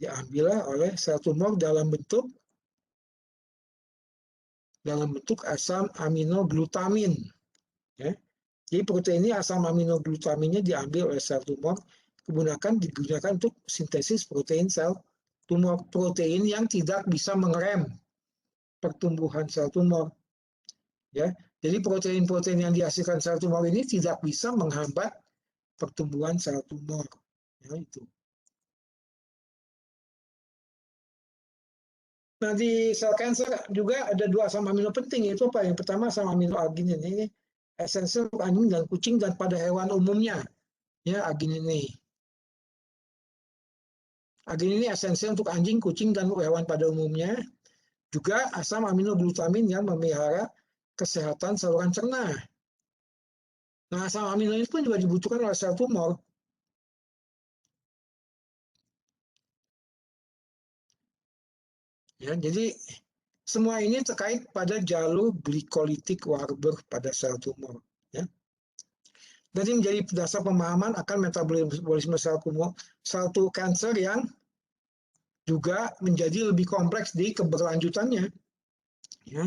diambil oleh sel tumor dalam bentuk asam aminoglutamin. Ya. Jadi protein ini asam aminoglutaminnya diambil oleh sel tumor, digunakan untuk sintesis protein sel tumor. Protein yang tidak bisa mengerem pertumbuhan sel tumor. Ya. Jadi protein-protein yang dihasilkan sel tumor ini tidak bisa menghambat pertumbuhan sel tumor. Ya, itu. Nah, di sel kanker juga ada 2 asam amino penting, yaitu apa? Yang pertama asam amino arginin, ini esensial untuk anjing dan kucing dan pada hewan umumnya. Ya, agen ini. Agen ini esensial untuk anjing, kucing, dan hewan pada umumnya. Juga asam aminoglutamin yang memelihara kesehatan saluran cerna. Nah, asam amino ini pun juga dibutuhkan oleh sel tumor. Ya, jadi semua ini terkait pada jalur glikolitik Warburg pada sel tumor. Ya. Jadi menjadi dasar pemahaman akan metabolisme sel kanker yang juga menjadi lebih kompleks di keberlanjutannya. Ya.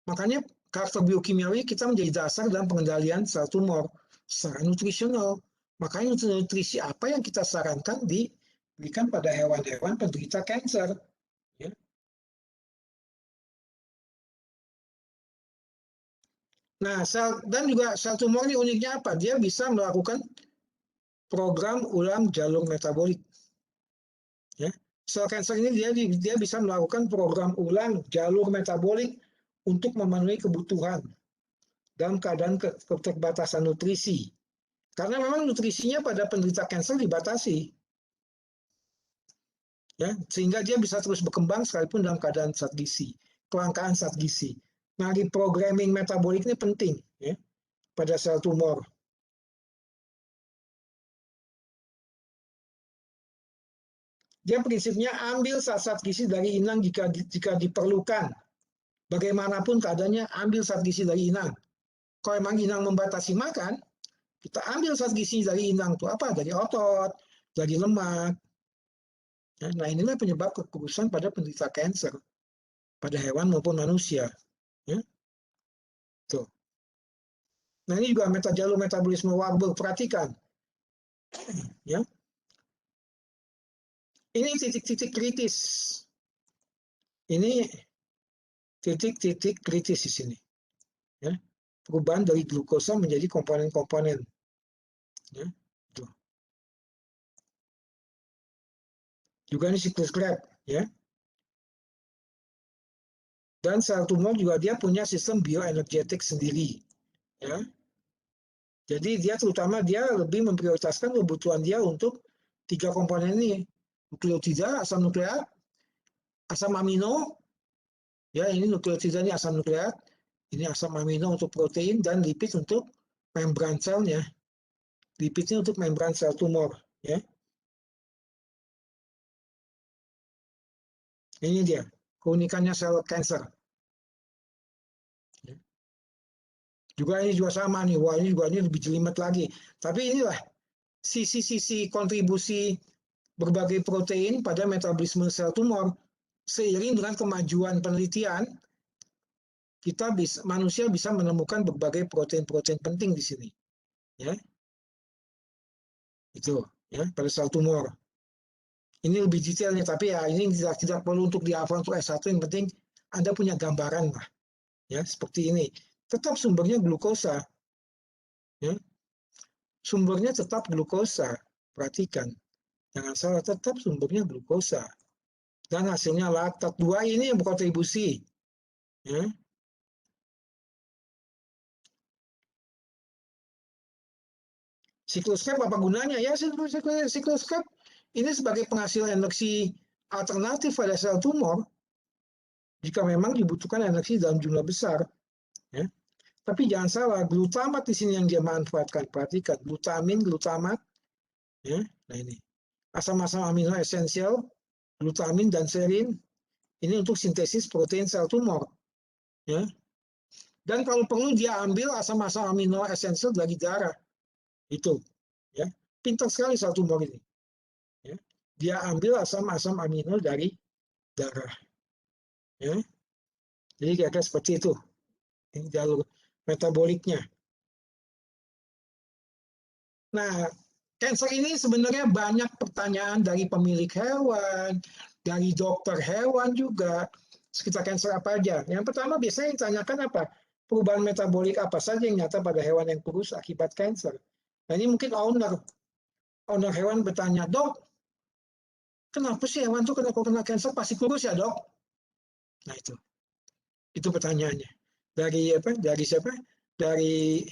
Makanya karakter biokimiawi kita menjadi dasar dalam pengendalian sel tumor secara nutrisional. Makanya nutrisi apa yang kita sarankan diberikan pada hewan-hewan penderita kanker. Ya. Nah, dan juga sel tumor ini uniknya apa? Dia bisa melakukan program ulang jalur metabolik. Ya. Sel kanker ini dia bisa melakukan program ulang jalur metabolik untuk memenuhi kebutuhan dalam keadaan keterbatasan nutrisi. Karena memang nutrisinya pada penderita kanker dibatasi. Ya, sehingga dia bisa terus berkembang sekalipun dalam keadaan zat gizi, kelangkaan zat gizi. Nah, reprogramming metabolik ini penting ya, pada sel tumor. Dia prinsipnya ambil zat-zat gizi dari inang jika diperlukan. Bagaimanapun keadaannya, ambil zat gizi dari inang. Kalau memang inang membatasi makan, kita ambil zat gizi dari inang itu apa? Dari otot, dari lemak. Nah, inilah penyebab kekurusan pada penderita kanker pada hewan maupun manusia. Ya. Tuh. Nah, ini juga jalur metabolisme Warburg, perhatikan. Ya. Ini titik-titik kritis. Ini titik-titik kritis di sini. Ya. Perubahan dari glukosa menjadi komponen-komponen. Ya. Tuh. Juga ini siklus Krebs. Ya. Dan sel tumor juga dia punya sistem bioenergetik sendiri. Ya. Jadi dia lebih memprioritaskan kebutuhan dia untuk 3 komponen ini. Nukleotida, asam nukleat, asam amino. Ya, ini nukleotida ini asam nukleat. Ini asam amino untuk protein dan lipid untuk membran selnya. Lipidnya untuk membran sel tumor. Ya. Ini dia keunikannya sel kanker. Ya. Juga ini juga sama nih. Wah, ini lebih jelimet lagi. Tapi inilah sisi-sisi kontribusi berbagai protein pada metabolisme sel tumor. Seiring dengan kemajuan penelitian, manusia bisa menemukan berbagai protein-protein penting di sini. Ya. Itu ya pada sel tumor. Ini lebih detailnya, tapi ya ini tidak perlu untuk dihafal untuk S1, yang penting Anda punya gambaran lah. Ya, seperti ini. Tetap sumbernya glukosa. Ya. Sumbernya tetap glukosa. Perhatikan. Jangan salah, tetap sumbernya glukosa. Dan hasilnya laktat. 2 ini yang berkontribusi. Ya. Siklus Krebs apa gunanya? Ya, siklus Krebs ini sebagai penghasil energi alternatif pada sel tumor jika memang dibutuhkan energi dalam jumlah besar. Ya. Tapi jangan salah, glutamat di sini yang dia manfaatkan. Perhatikan, glutamat. Ya. Nah ini, asam-asam amino esensial, glutamin dan serin, ini untuk sintesis protein sel tumor. Ya. Dan kalau perlu dia ambil asam-asam amino esensial dari darah. Itu. Ya. Pintar sekali sel tumor ini. Ya. Dia ambil asam-asam amino dari darah. Ya. Jadi kira-kira seperti itu. Ini jalur metaboliknya. Nah, kanker ini sebenarnya banyak pertanyaan dari pemilik hewan, dari dokter hewan juga. Sekitar kanker apa aja? Yang pertama biasanya yang ditanyakan apa? Perubahan metabolik apa saja yang nyata pada hewan yang kurus akibat kanker? Nah, ini mungkin owner hewan bertanya, dok, kenapa sih hewan itu kenapa kena kanker pasti kurus ya dok? Nah itu pertanyaannya. Dari siapa? dari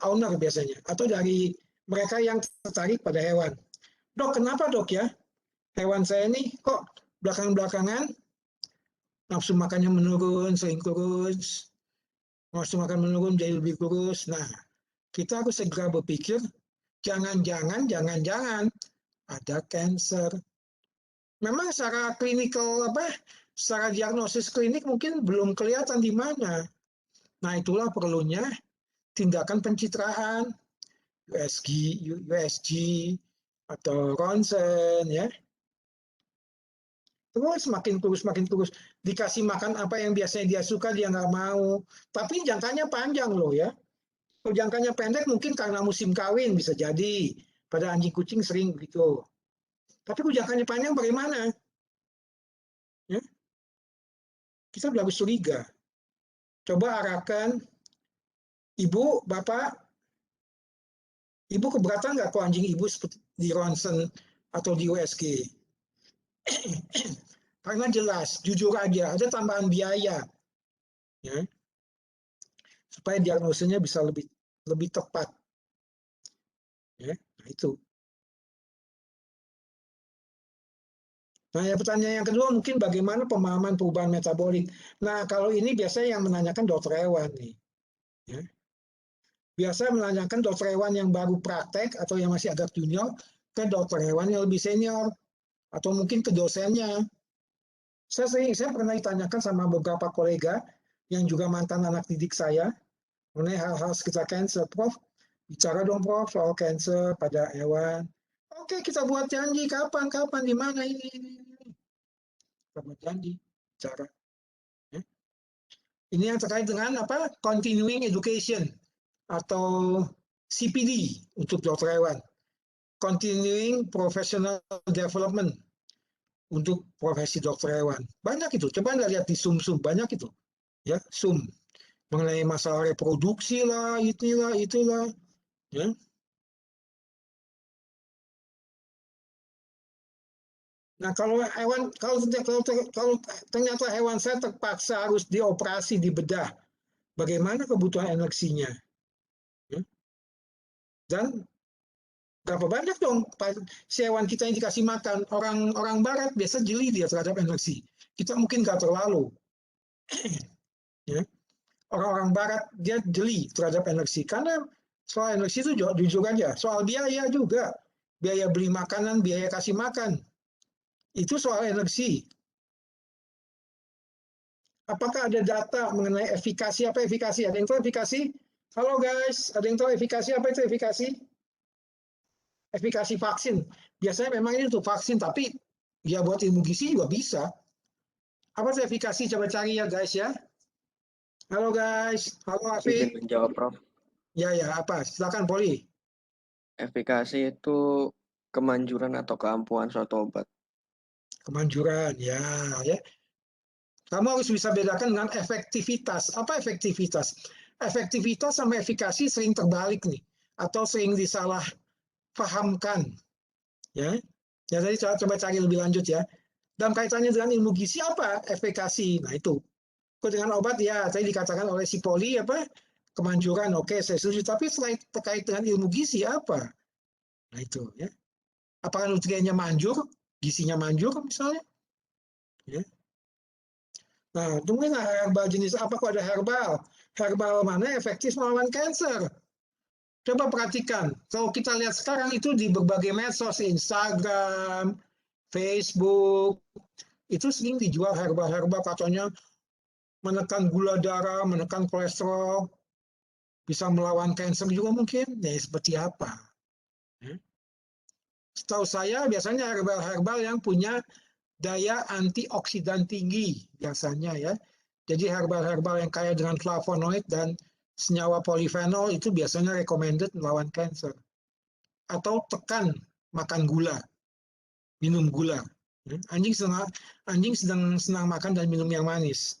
owner biasanya, atau dari mereka yang tertarik pada hewan. Dok, kenapa dok ya? Hewan saya ini kok belakangan-belakangan nafsu makannya menurun, sering kurus, nafsu makan menurun jadi lebih kurus. Nah, kita harus segera berpikir, jangan-jangan ada cancer. Memang secara klinikal secara diagnosis klinik mungkin belum kelihatan di mana. Nah, itulah perlunya tindakan pencitraan, USG atau ronsen ya. Terus makin kurus, dikasih makan apa yang biasanya dia suka dia nggak mau. Tapi jangkanya panjang loh ya. Kalau jangkanya pendek mungkin karena musim kawin bisa jadi. Pada anjing kucing sering begitu. Tapi kalau jangkanya panjang bagaimana? Ya? Kita harus curiga. Coba arahkan ibu, bapak, ibu keberatan nggak kalau anjing ibu seperti di ronsen atau di USG? Karena jelas, jujur aja, ada tambahan biaya, ya, supaya diagnosisnya bisa lebih tepat. Ya, nah itu. Nah, ya, pertanyaan yang kedua mungkin bagaimana pemahaman perubahan metabolik. Nah, kalau ini biasanya yang menanyakan dokter hewan nih. Ya. Biasa menanyakan dokter hewan yang baru praktek atau yang masih agak junior ke dokter hewan yang lebih senior atau mungkin ke dosennya. Saya pernah ditanyakan sama beberapa kolega yang juga mantan anak didik saya mengenai hal-hal sekitar cancer. Prof, bicara dong Prof soal cancer pada hewan. Oke, kita buat janji kapan, di mana ini. Kita buat janji, bicara. Ya. Ini yang terkait dengan continuing education atau CPD untuk dokter hewan. Continuing Professional Development untuk profesi dokter hewan. Banyak itu. Coba Anda lihat di Zoom, banyak itu. Ya, Zoom. Mengenai masalah reproduksi lah, itulah. Ya. Nah, kalau ternyata hewan saya terpaksa harus dioperasi, dibedah, bagaimana kebutuhan energinya? Ya. Dan berapa banyak dong si hewan kita yang dikasih makan? Orang barat biasa jeli dia terhadap energi. Kita mungkin nggak terlalu. Ya. Orang-orang barat dia jeli terhadap energi. Karena soal energi itu jujur aja. Soal biaya juga. Biaya beli makanan, biaya kasih makan. Itu soal energi. Apakah ada data mengenai efikasi? Apa efikasi? Ada yang tahu efikasi? Halo guys, ada yang tahu efikasi? Apa itu efikasi? Efikasi vaksin. Biasanya memang ini untuk vaksin, tapi ya buat ilmu gizi juga bisa. Apa itu efikasi? Coba cari ya guys ya. Halo guys, halo Afif. Izin menjawab Prof. Ya, apa? Silakan Poli. Efikasi itu kemanjuran atau keampuhan suatu obat. Kemanjuran, ya. Kamu harus bisa bedakan dengan efektivitas. Apa efektivitas? Efektivitas sama efikasi sering terbalik nih, atau sering disalah pahamkan. Ya, tadi coba cari lebih lanjut ya. Dalam kaitannya dengan ilmu gizi apa efikasi? Nah itu. Dengan obat ya, tadi dikatakan oleh si Poli kemanjuran, oke, saya setuju. Tapi selain terkait dengan ilmu gizi apa? Nah itu ya. Apakah nutriennya manjur, gizinya manjur misalnya? Ya. Nah, tungguin herbal jenis apa kok ada herbal? Herbal mana efektif melawan kanker? Coba perhatikan, kalau kita lihat sekarang itu di berbagai medsos, Instagram, Facebook, itu sering dijual herbal-herbal katanya menekan gula darah, menekan kolesterol, bisa melawan kanker juga mungkin. Ya seperti apa? Setahu saya biasanya herbal-herbal yang punya daya antioksidan tinggi biasanya ya. Jadi herbal-herbal yang kaya dengan flavonoid dan senyawa polifenol itu biasanya recommended melawan kanker. Atau tekan makan gula, minum gula. Anjing sedang senang makan dan minum yang manis.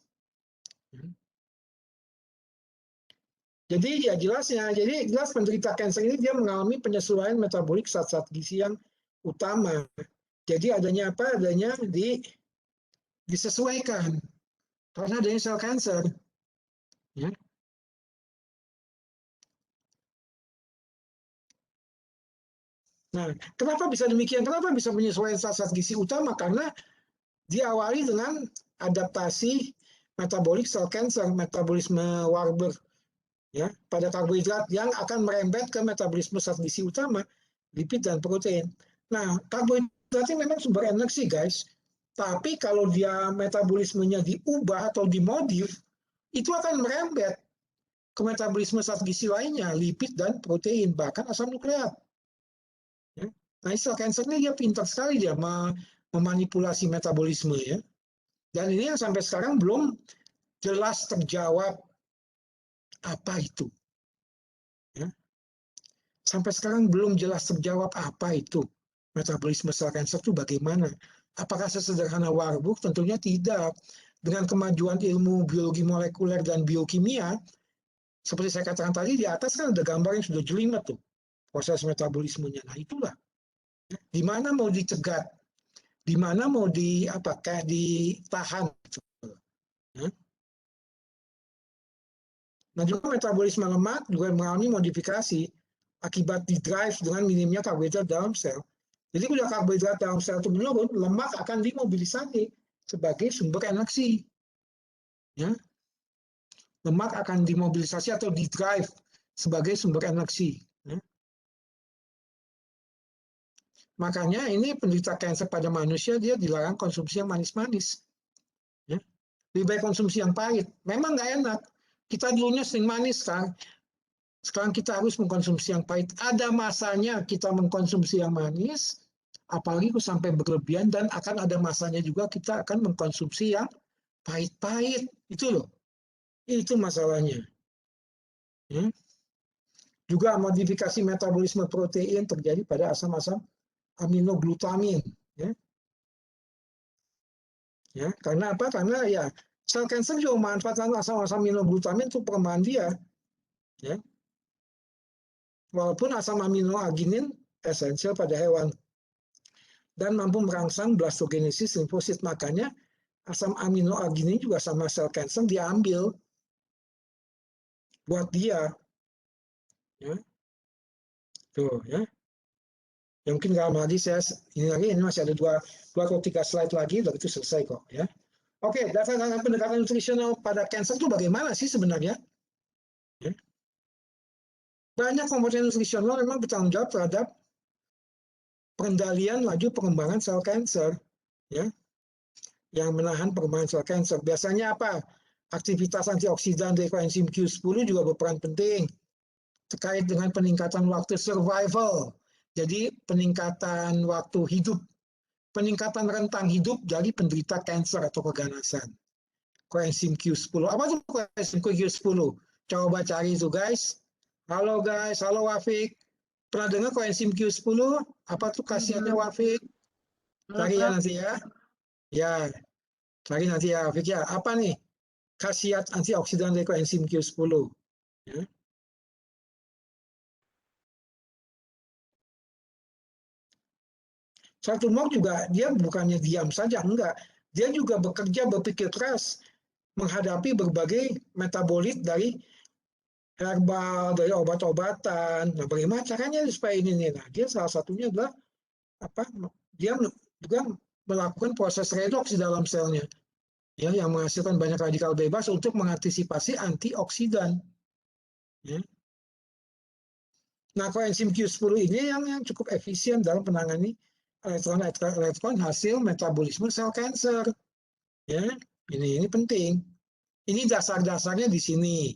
Jadi ya jelasnya, jadi jelas penderita kanker ini dia mengalami penyesuaian metabolik zat-zat gizi yang utama. Jadi adanya apa? Adanya disesuaikan. karena adanya sel cancer. Ya. Nah, kenapa bisa demikian? Kenapa bisa penyesuaian zat gizi utama? Karena diawali dengan adaptasi metabolik sel cancer, metabolisme Warburg, ya, pada karbohidrat yang akan merembet ke metabolisme zat gizi utama, lipid dan protein. Nah, karbohidrat ini memang sumber energi, guys. Tapi kalau dia metabolismenya diubah atau dimodif, itu akan merembet ke metabolisme zat gizi lainnya, lipid dan protein, bahkan asam nukleat. Ya. Nah, sel cancer ini dia pintar sekali dia memanipulasi metabolisme, ya. Dan ini yang sampai sekarang belum jelas terjawab apa itu. Ya. Sampai sekarang belum jelas terjawab apa itu metabolisme sel cancer itu bagaimana. Apakah sesederhana Warburg? Tentunya tidak. Dengan kemajuan ilmu biologi molekuler dan biokimia, seperti saya katakan tadi, di atas kan ada gambar yang sudah jelimet tuh, proses metabolismenya. Nah, itulah. Di mana mau dicegat, di mana mau kayak ditahan. Nah, juga metabolisme lemak juga mengalami modifikasi akibat di-drive dengan minimnya karbohidrat dalam sel. Jadi kalau karbohidrat dalam sel itu menurun, lemak akan dimobilisasi sebagai sumber energi. Ya. Lemak akan dimobilisasi atau di-drive sebagai sumber energi. Ya. Makanya ini penderita kanker pada manusia dia dilarang konsumsi yang manis-manis. Ya. Lebih baik konsumsi yang pahit. Memang nggak enak. Kita dulunya sering manis kan. Sekarang kita harus mengkonsumsi yang pahit. Ada masanya kita mengkonsumsi yang manis, apalagi sampai berlebihan, dan akan ada masanya juga kita akan mengkonsumsi yang pahit-pahit. Itu loh. Itu masalahnya. Ya. Juga modifikasi metabolisme protein terjadi pada asam-asam aminoglutamin. Ya. Ya, karena apa? Karena ya sel cancer juga memanfaatkan asam-asam aminoglutamin untuk perkembangan dia. Ya. Walaupun asam aminoaginin esensial pada hewan dan mampu merangsang blastogenesis limfosit, makanya asam aminoaginin juga sama sel cancer diambil buat dia. Ya. Tuh, ya. Ya mungkin nggak lama lagi ini masih ada dua atau 3 slide lagi, udah itu selesai kok, ya. Oke, dasar-dasar pendekatan nutrisional pada cancer itu bagaimana sih sebenarnya? Ya. Banyak komponen nutrisional memang bertanggung jawab terhadap pengendalian laju pengembangan sel cancer, ya, yang menahan perkembangan sel cancer. Biasanya apa? Aktivitas antioksidan dari koenzim Q10 juga berperan penting terkait dengan peningkatan waktu survival. Jadi peningkatan waktu hidup, peningkatan rentang hidup dari penderita kanker atau keganasan. Koenzim Q10. Apa itu koenzim Q10? Coba cari itu, guys. Halo guys, halo Wafik. Pernah dengar koenzim Q10? Apa tuh khasiatnya, Wafik? Cari ya nanti ya. Ya, cari nanti ya Wafik ya. Apa nih khasiat antioksidan dari koenzim Q10? Ya. Sel tumor juga dia bukannya diam saja, enggak. Dia juga bekerja, berpikir keras menghadapi berbagai metabolit dari herbal, dari obat-obatan. Nah, bagaimana caranya supaya ini nih? Nah, dia salah satunya adalah apa? Dia juga melakukan proses redoks di dalam selnya, ya, yang menghasilkan banyak radikal bebas untuk mengantisipasi antioksidan. Ya. Nah, koenzim Q10 ini yang cukup efisien dalam menangani elektron hasil metabolisme sel cancer. Ya, ini penting. Ini dasar-dasarnya di sini.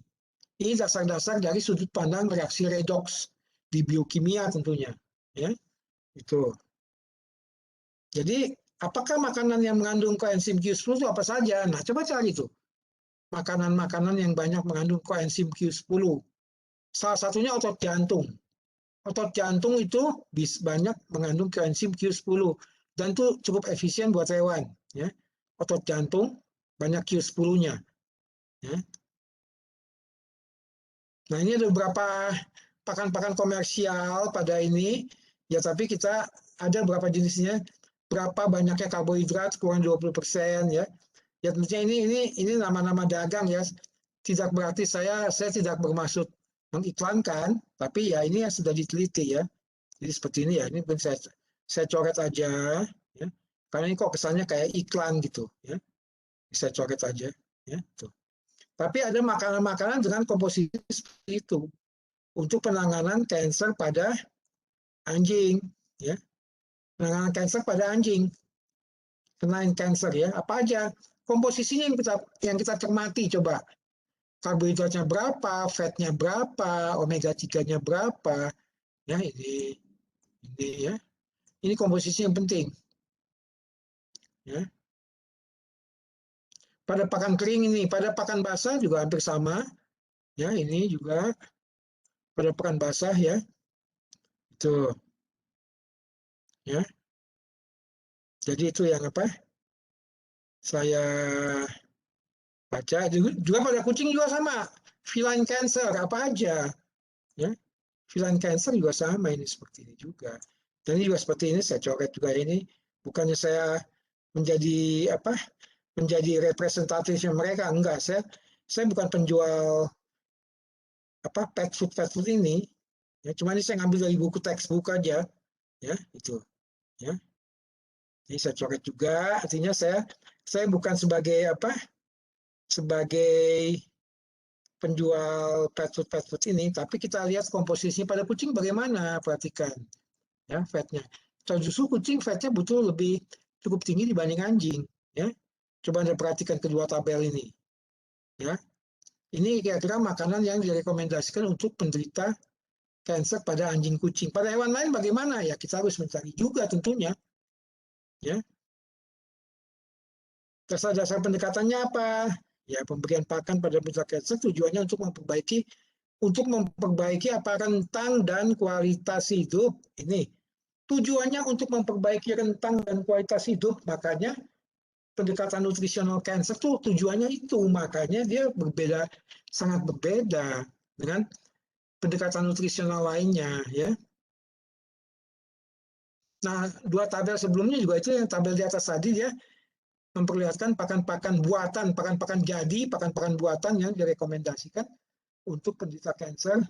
Ini dasar-dasar dari sudut pandang reaksi redoks di biokimia tentunya. Ya, itu. Jadi, apakah makanan yang mengandung koenzim Q10 itu apa saja? Nah, coba cari itu. Makanan-makanan yang banyak mengandung koenzim Q10. Salah satunya otot jantung. Otot jantung itu banyak mengandung koenzim Q10 dan itu cukup efisien buat hewan. Ya. Otot jantung banyak Q10-nya. Ya. Nah, ini ada beberapa pakan-pakan komersial pada ini, ya, tapi kita ada beberapa jenisnya, berapa banyaknya karbohidrat kurang 20%, ya. Ya tentunya ini nama-nama dagang ya. Tidak berarti saya tidak bermaksud mengiklankan, tapi ya ini yang sudah diteliti ya. Jadi seperti ini ya. Ini saya coret aja ya. Karena ini kok kesannya kayak iklan gitu ya. Saya coret aja ya. Tuh. Tapi ada makanan-makanan dengan komposisi seperti itu untuk penanganan kanker pada anjing ya. Penanganan kanker pada anjing. Penanganan kanker ya. Apa aja? Komposisinya yang kita cermati coba. Karbohidratnya berapa, fatnya berapa, omega 3-nya berapa. Ya, ini ya. Ini komposisi yang penting. Ya. Pada pakan kering ini, pada pakan basah juga hampir sama. Ya, ini juga pada pakan basah ya. Itu. Ya. Jadi itu yang apa? Saya baca juga pada kucing juga sama. Feline cancer apa aja. Ya. Feline cancer juga sama ini seperti ini juga. Dan ini juga seperti ini saya coret juga ini. Bukannya saya menjadi apa? Menjadi representatifnya mereka, enggak. Saya bukan penjual apa pet food ini. Ya, cuma ini saya ngambil dari buku textbook aja. Ya, itu. Ya. Jadi saya coret juga, artinya saya bukan sebagai apa? Sebagai penjual pet food ini, tapi kita lihat komposisinya pada kucing bagaimana, perhatikan ya fatnya. So, justru kucing fatnya betul lebih cukup tinggi dibanding anjing ya. Coba Anda perhatikan kedua tabel ini ya. Ini kira-kira makanan yang direkomendasikan untuk penderita kanker pada anjing kucing. Pada hewan lain bagaimana ya, kita harus mencari juga tentunya ya. Dasar-dasar pendekatannya apa? Ya, pemberian pakan pada penderita kanker tujuannya untuk memperbaiki apa rentang dan kualitas hidup. Ini tujuannya untuk memperbaiki rentang dan kualitas hidup, makanya pendekatan nutrisional cancer tuh tujuannya itu, makanya dia berbeda, sangat berbeda dengan pendekatan nutrisional lainnya ya. Nah, dua tabel sebelumnya juga itu yang tabel di atas tadi ya, memperlihatkan pakan-pakan buatan, pakan-pakan jadi, pakan-pakan buatan yang direkomendasikan untuk penderita kanker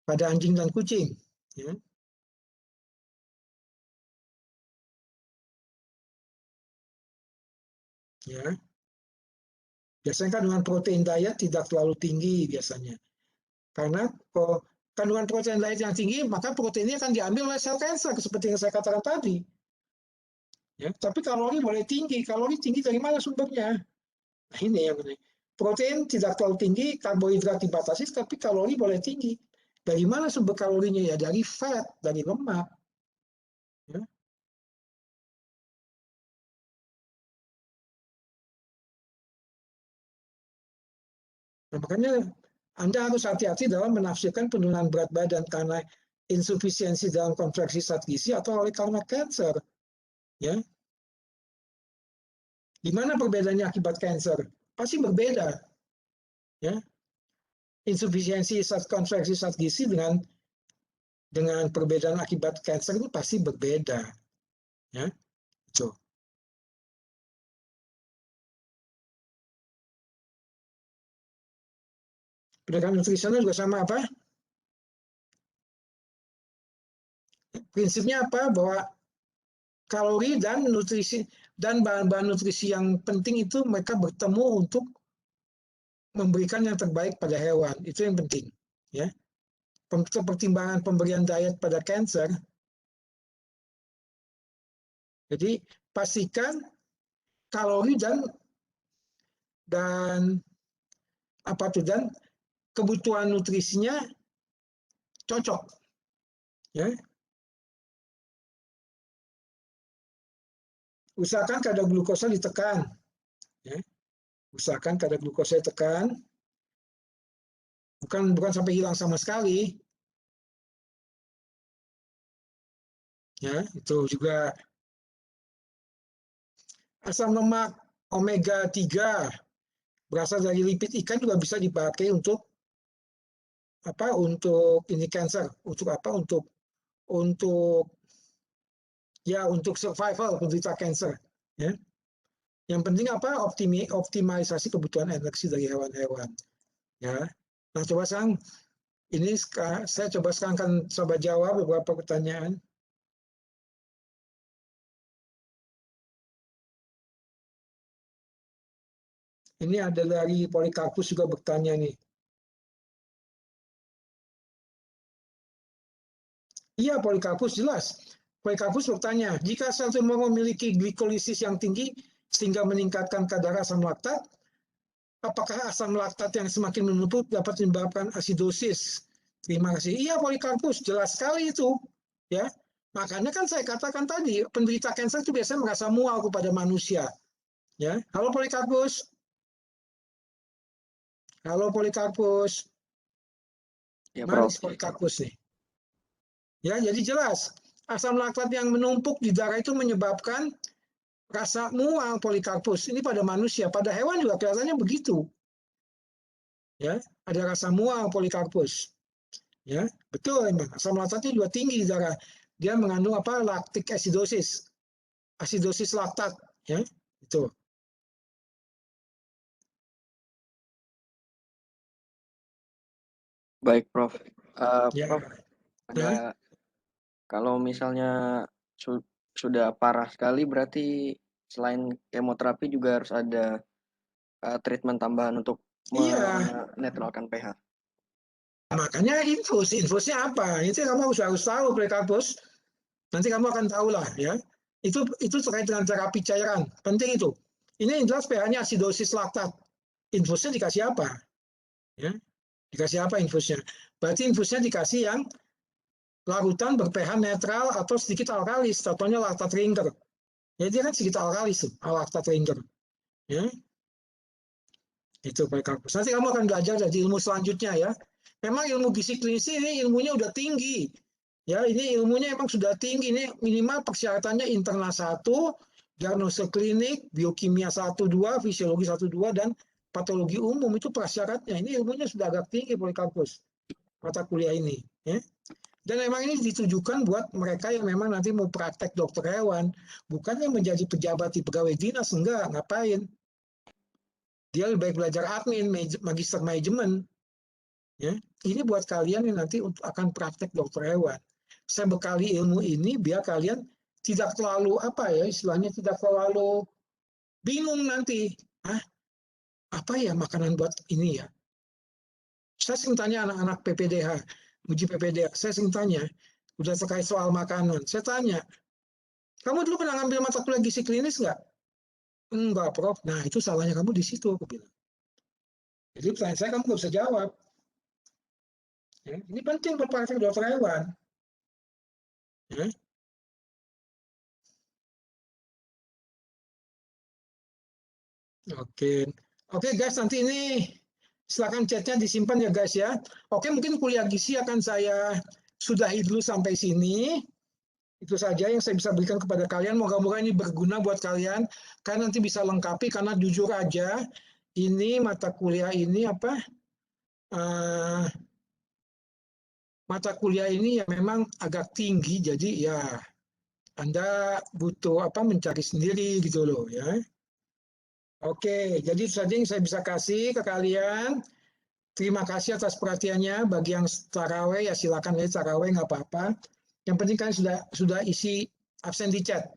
pada anjing dan kucing. Ya. Ya. Biasanya kandungan protein diet tidak terlalu tinggi biasanya. Karena kandungan protein diet yang tinggi, maka proteinnya akan diambil oleh sel kanker, seperti yang saya katakan tadi. Ya, tapi kalori boleh tinggi. Kalori tinggi dari mana sumbernya? Nah, ini yang benar. Protein tidak terlalu tinggi, karbohidrat dibatasi, tapi kalori boleh tinggi. Dari mana sumber kalorinya? Ya dari fat, dari lemak. Ya. Nah, makanya Anda harus hati-hati dalam menafsirkan penurunan berat badan karena insufisiensi dalam kontraksi zat gizi atau oleh karena kanker. Ya. Di mana perbedaannya akibat kanker? Pasti berbeda. Ya. Insufisiensi kontraksi zat gizi dengan perbedaan akibat kanker itu pasti berbeda. Ya. Itu. Pendekatan nutrisional juga sama apa? Prinsipnya apa? Bahwa kalori dan nutrisi dan bahan-bahan nutrisi yang penting itu mereka bertemu untuk memberikan yang terbaik pada hewan. Itu yang penting. Ya. Pertimbangan pemberian diet pada kanker. Jadi pastikan kalori dan apa tuh dan kebutuhan nutrisinya cocok. Ya. Usahakan kadar glukosa ditekan. Ya. Usahakan kadar glukosa ditekan. Bukan sampai hilang sama sekali. Ya, itu juga asam lemak omega 3 berasal dari lipid ikan juga bisa dipakai untuk apa? Untuk ini kanker, untuk apa? Untuk ya untuk survival penderita kanker, ya. Yang penting apa? Optimalisasi kebutuhan energi dari hewan-hewan. Ya. Nah, coba sekarang ini saya coba sekarang akan coba jawab beberapa pertanyaan. Ini ada dari Polikarpus juga bertanya nih. Iya, Polikarpus jelas. Polikarpus bertanya, jika sel tumor memiliki glikolisis yang tinggi sehingga meningkatkan kadar asam laktat, apakah asam laktat yang semakin menumpuk dapat menyebabkan asidosis? Terima kasih. Iya, Polikarpus, jelas sekali itu. Ya, makanya kan saya katakan tadi, penderita kanker itu biasanya merasa mual kepada manusia. Ya, halo Polikarpus. Halo Polikarpus. Ya, Mana Prof. Polikarpus nih? Ya, jadi jelas asam laktat yang menumpuk di darah itu menyebabkan rasa mual Polikarpus. Ini pada manusia, pada hewan juga kelihatannya begitu. Ya, ada rasa mual Polikarpus. Ya, betul emang. Asam laktatnya juga tinggi di darah. Dia mengandung apa? Lactic acidosis. Asidosis laktat, ya. Itu. Baik, Prof. Ya. Prof, ada kalau misalnya sudah parah sekali, berarti selain kemoterapi juga harus ada treatment tambahan untuk Iya. menetralkan pH. Makanya infusnya apa? Itu kamu harus tahu Polikarpus. Nanti kamu akan tahu lah, ya. Itu terkait dengan terapi cairan. Penting itu. Ini yang jelas pH-nya asidosis laktat. Infusnya dikasih apa? Ya. Dikasih apa infusnya? Berarti infusnya dikasih yang larutan ber-pH netral atau sedikit alkalis, contohnya laktat ringer. Ya, dia kan sedikit alkalis tuh, laktat ringer. Ya. Itu Polikarpus. Nanti kamu akan belajar dari ilmu selanjutnya ya. Memang ilmu gizi klinis ini ilmunya udah tinggi. Ya, ini ilmunya emang sudah tinggi. Ini minimal persyaratannya internal 1, diagnosa klinik, biokimia 1-2, fisiologi 1-2, dan patologi umum itu prasyaratnya. Ini ilmunya sudah agak tinggi Polikarpus. Mata kuliah ini. Ya. Dan memang ini ditujukan buat mereka yang memang nanti mau praktek dokter hewan. Bukan yang menjadi pejabat di pegawai dinas, enggak, ngapain. Dia lebih baik belajar admin, magister manajemen. Ya, ini buat kalian yang nanti akan praktek dokter hewan. Saya bekali ilmu ini biar kalian tidak terlalu istilahnya tidak terlalu bingung nanti. Apa ya makanan buat ini ya? Saya sering tanya anak-anak PPDH, uji PPDH. Saya sering tanya, udah terkait soal makanan. Saya tanya, kamu dulu pernah ngambil mata kuliah gizi klinis nggak? Enggak, Prof. Nah, itu salahnya kamu di situ, aku bilang. Jadi pertanyaan saya kamu nggak bisa jawab. Ya, ini penting buat praktek dokter hewan. Ya. Oke guys, nanti ini silakan chatnya disimpan ya guys ya. Oke, mungkin kuliah gizi akan saya sudahi dulu sampai sini. Itu saja yang saya bisa berikan kepada kalian. Moga-moga ini berguna buat kalian. Kalian nanti bisa lengkapi karena jujur aja ini mata kuliah ini mata kuliah ini ya memang agak tinggi. Jadi ya Anda butuh mencari sendiri gitu loh ya. Oke, jadi itu saja yang saya bisa kasih ke kalian. Terima kasih atas perhatiannya. Bagi yang taraweh ya silakan aja taraweh nggak apa-apa. Yang penting kan sudah isi absen di chat.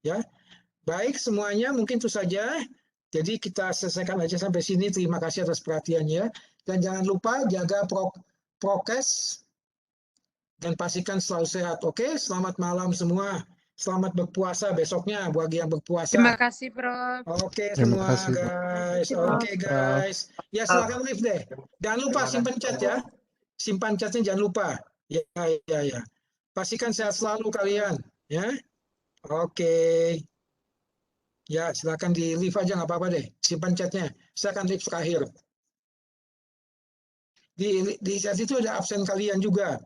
Ya, baik semuanya mungkin itu saja. Jadi kita selesaikan aja sampai sini. Terima kasih atas perhatiannya. Dan jangan lupa jaga prokes dan pastikan selalu sehat. Oke, selamat malam semua. Selamat berpuasa besoknya bagi yang berpuasa. Terima kasih, Prof. Oke Terima semua kasih, Pak. guys. Prof. Oke guys. Ya silakan live deh. Jangan lupa simpan chat ya. Simpan chatnya jangan lupa. Ya. Pastikan sehat selalu kalian. Ya. Oke. Ya silakan di live aja nggak apa-apa deh. Simpan chatnya. Saya akan live terakhir. Di chat itu ada absen kalian juga.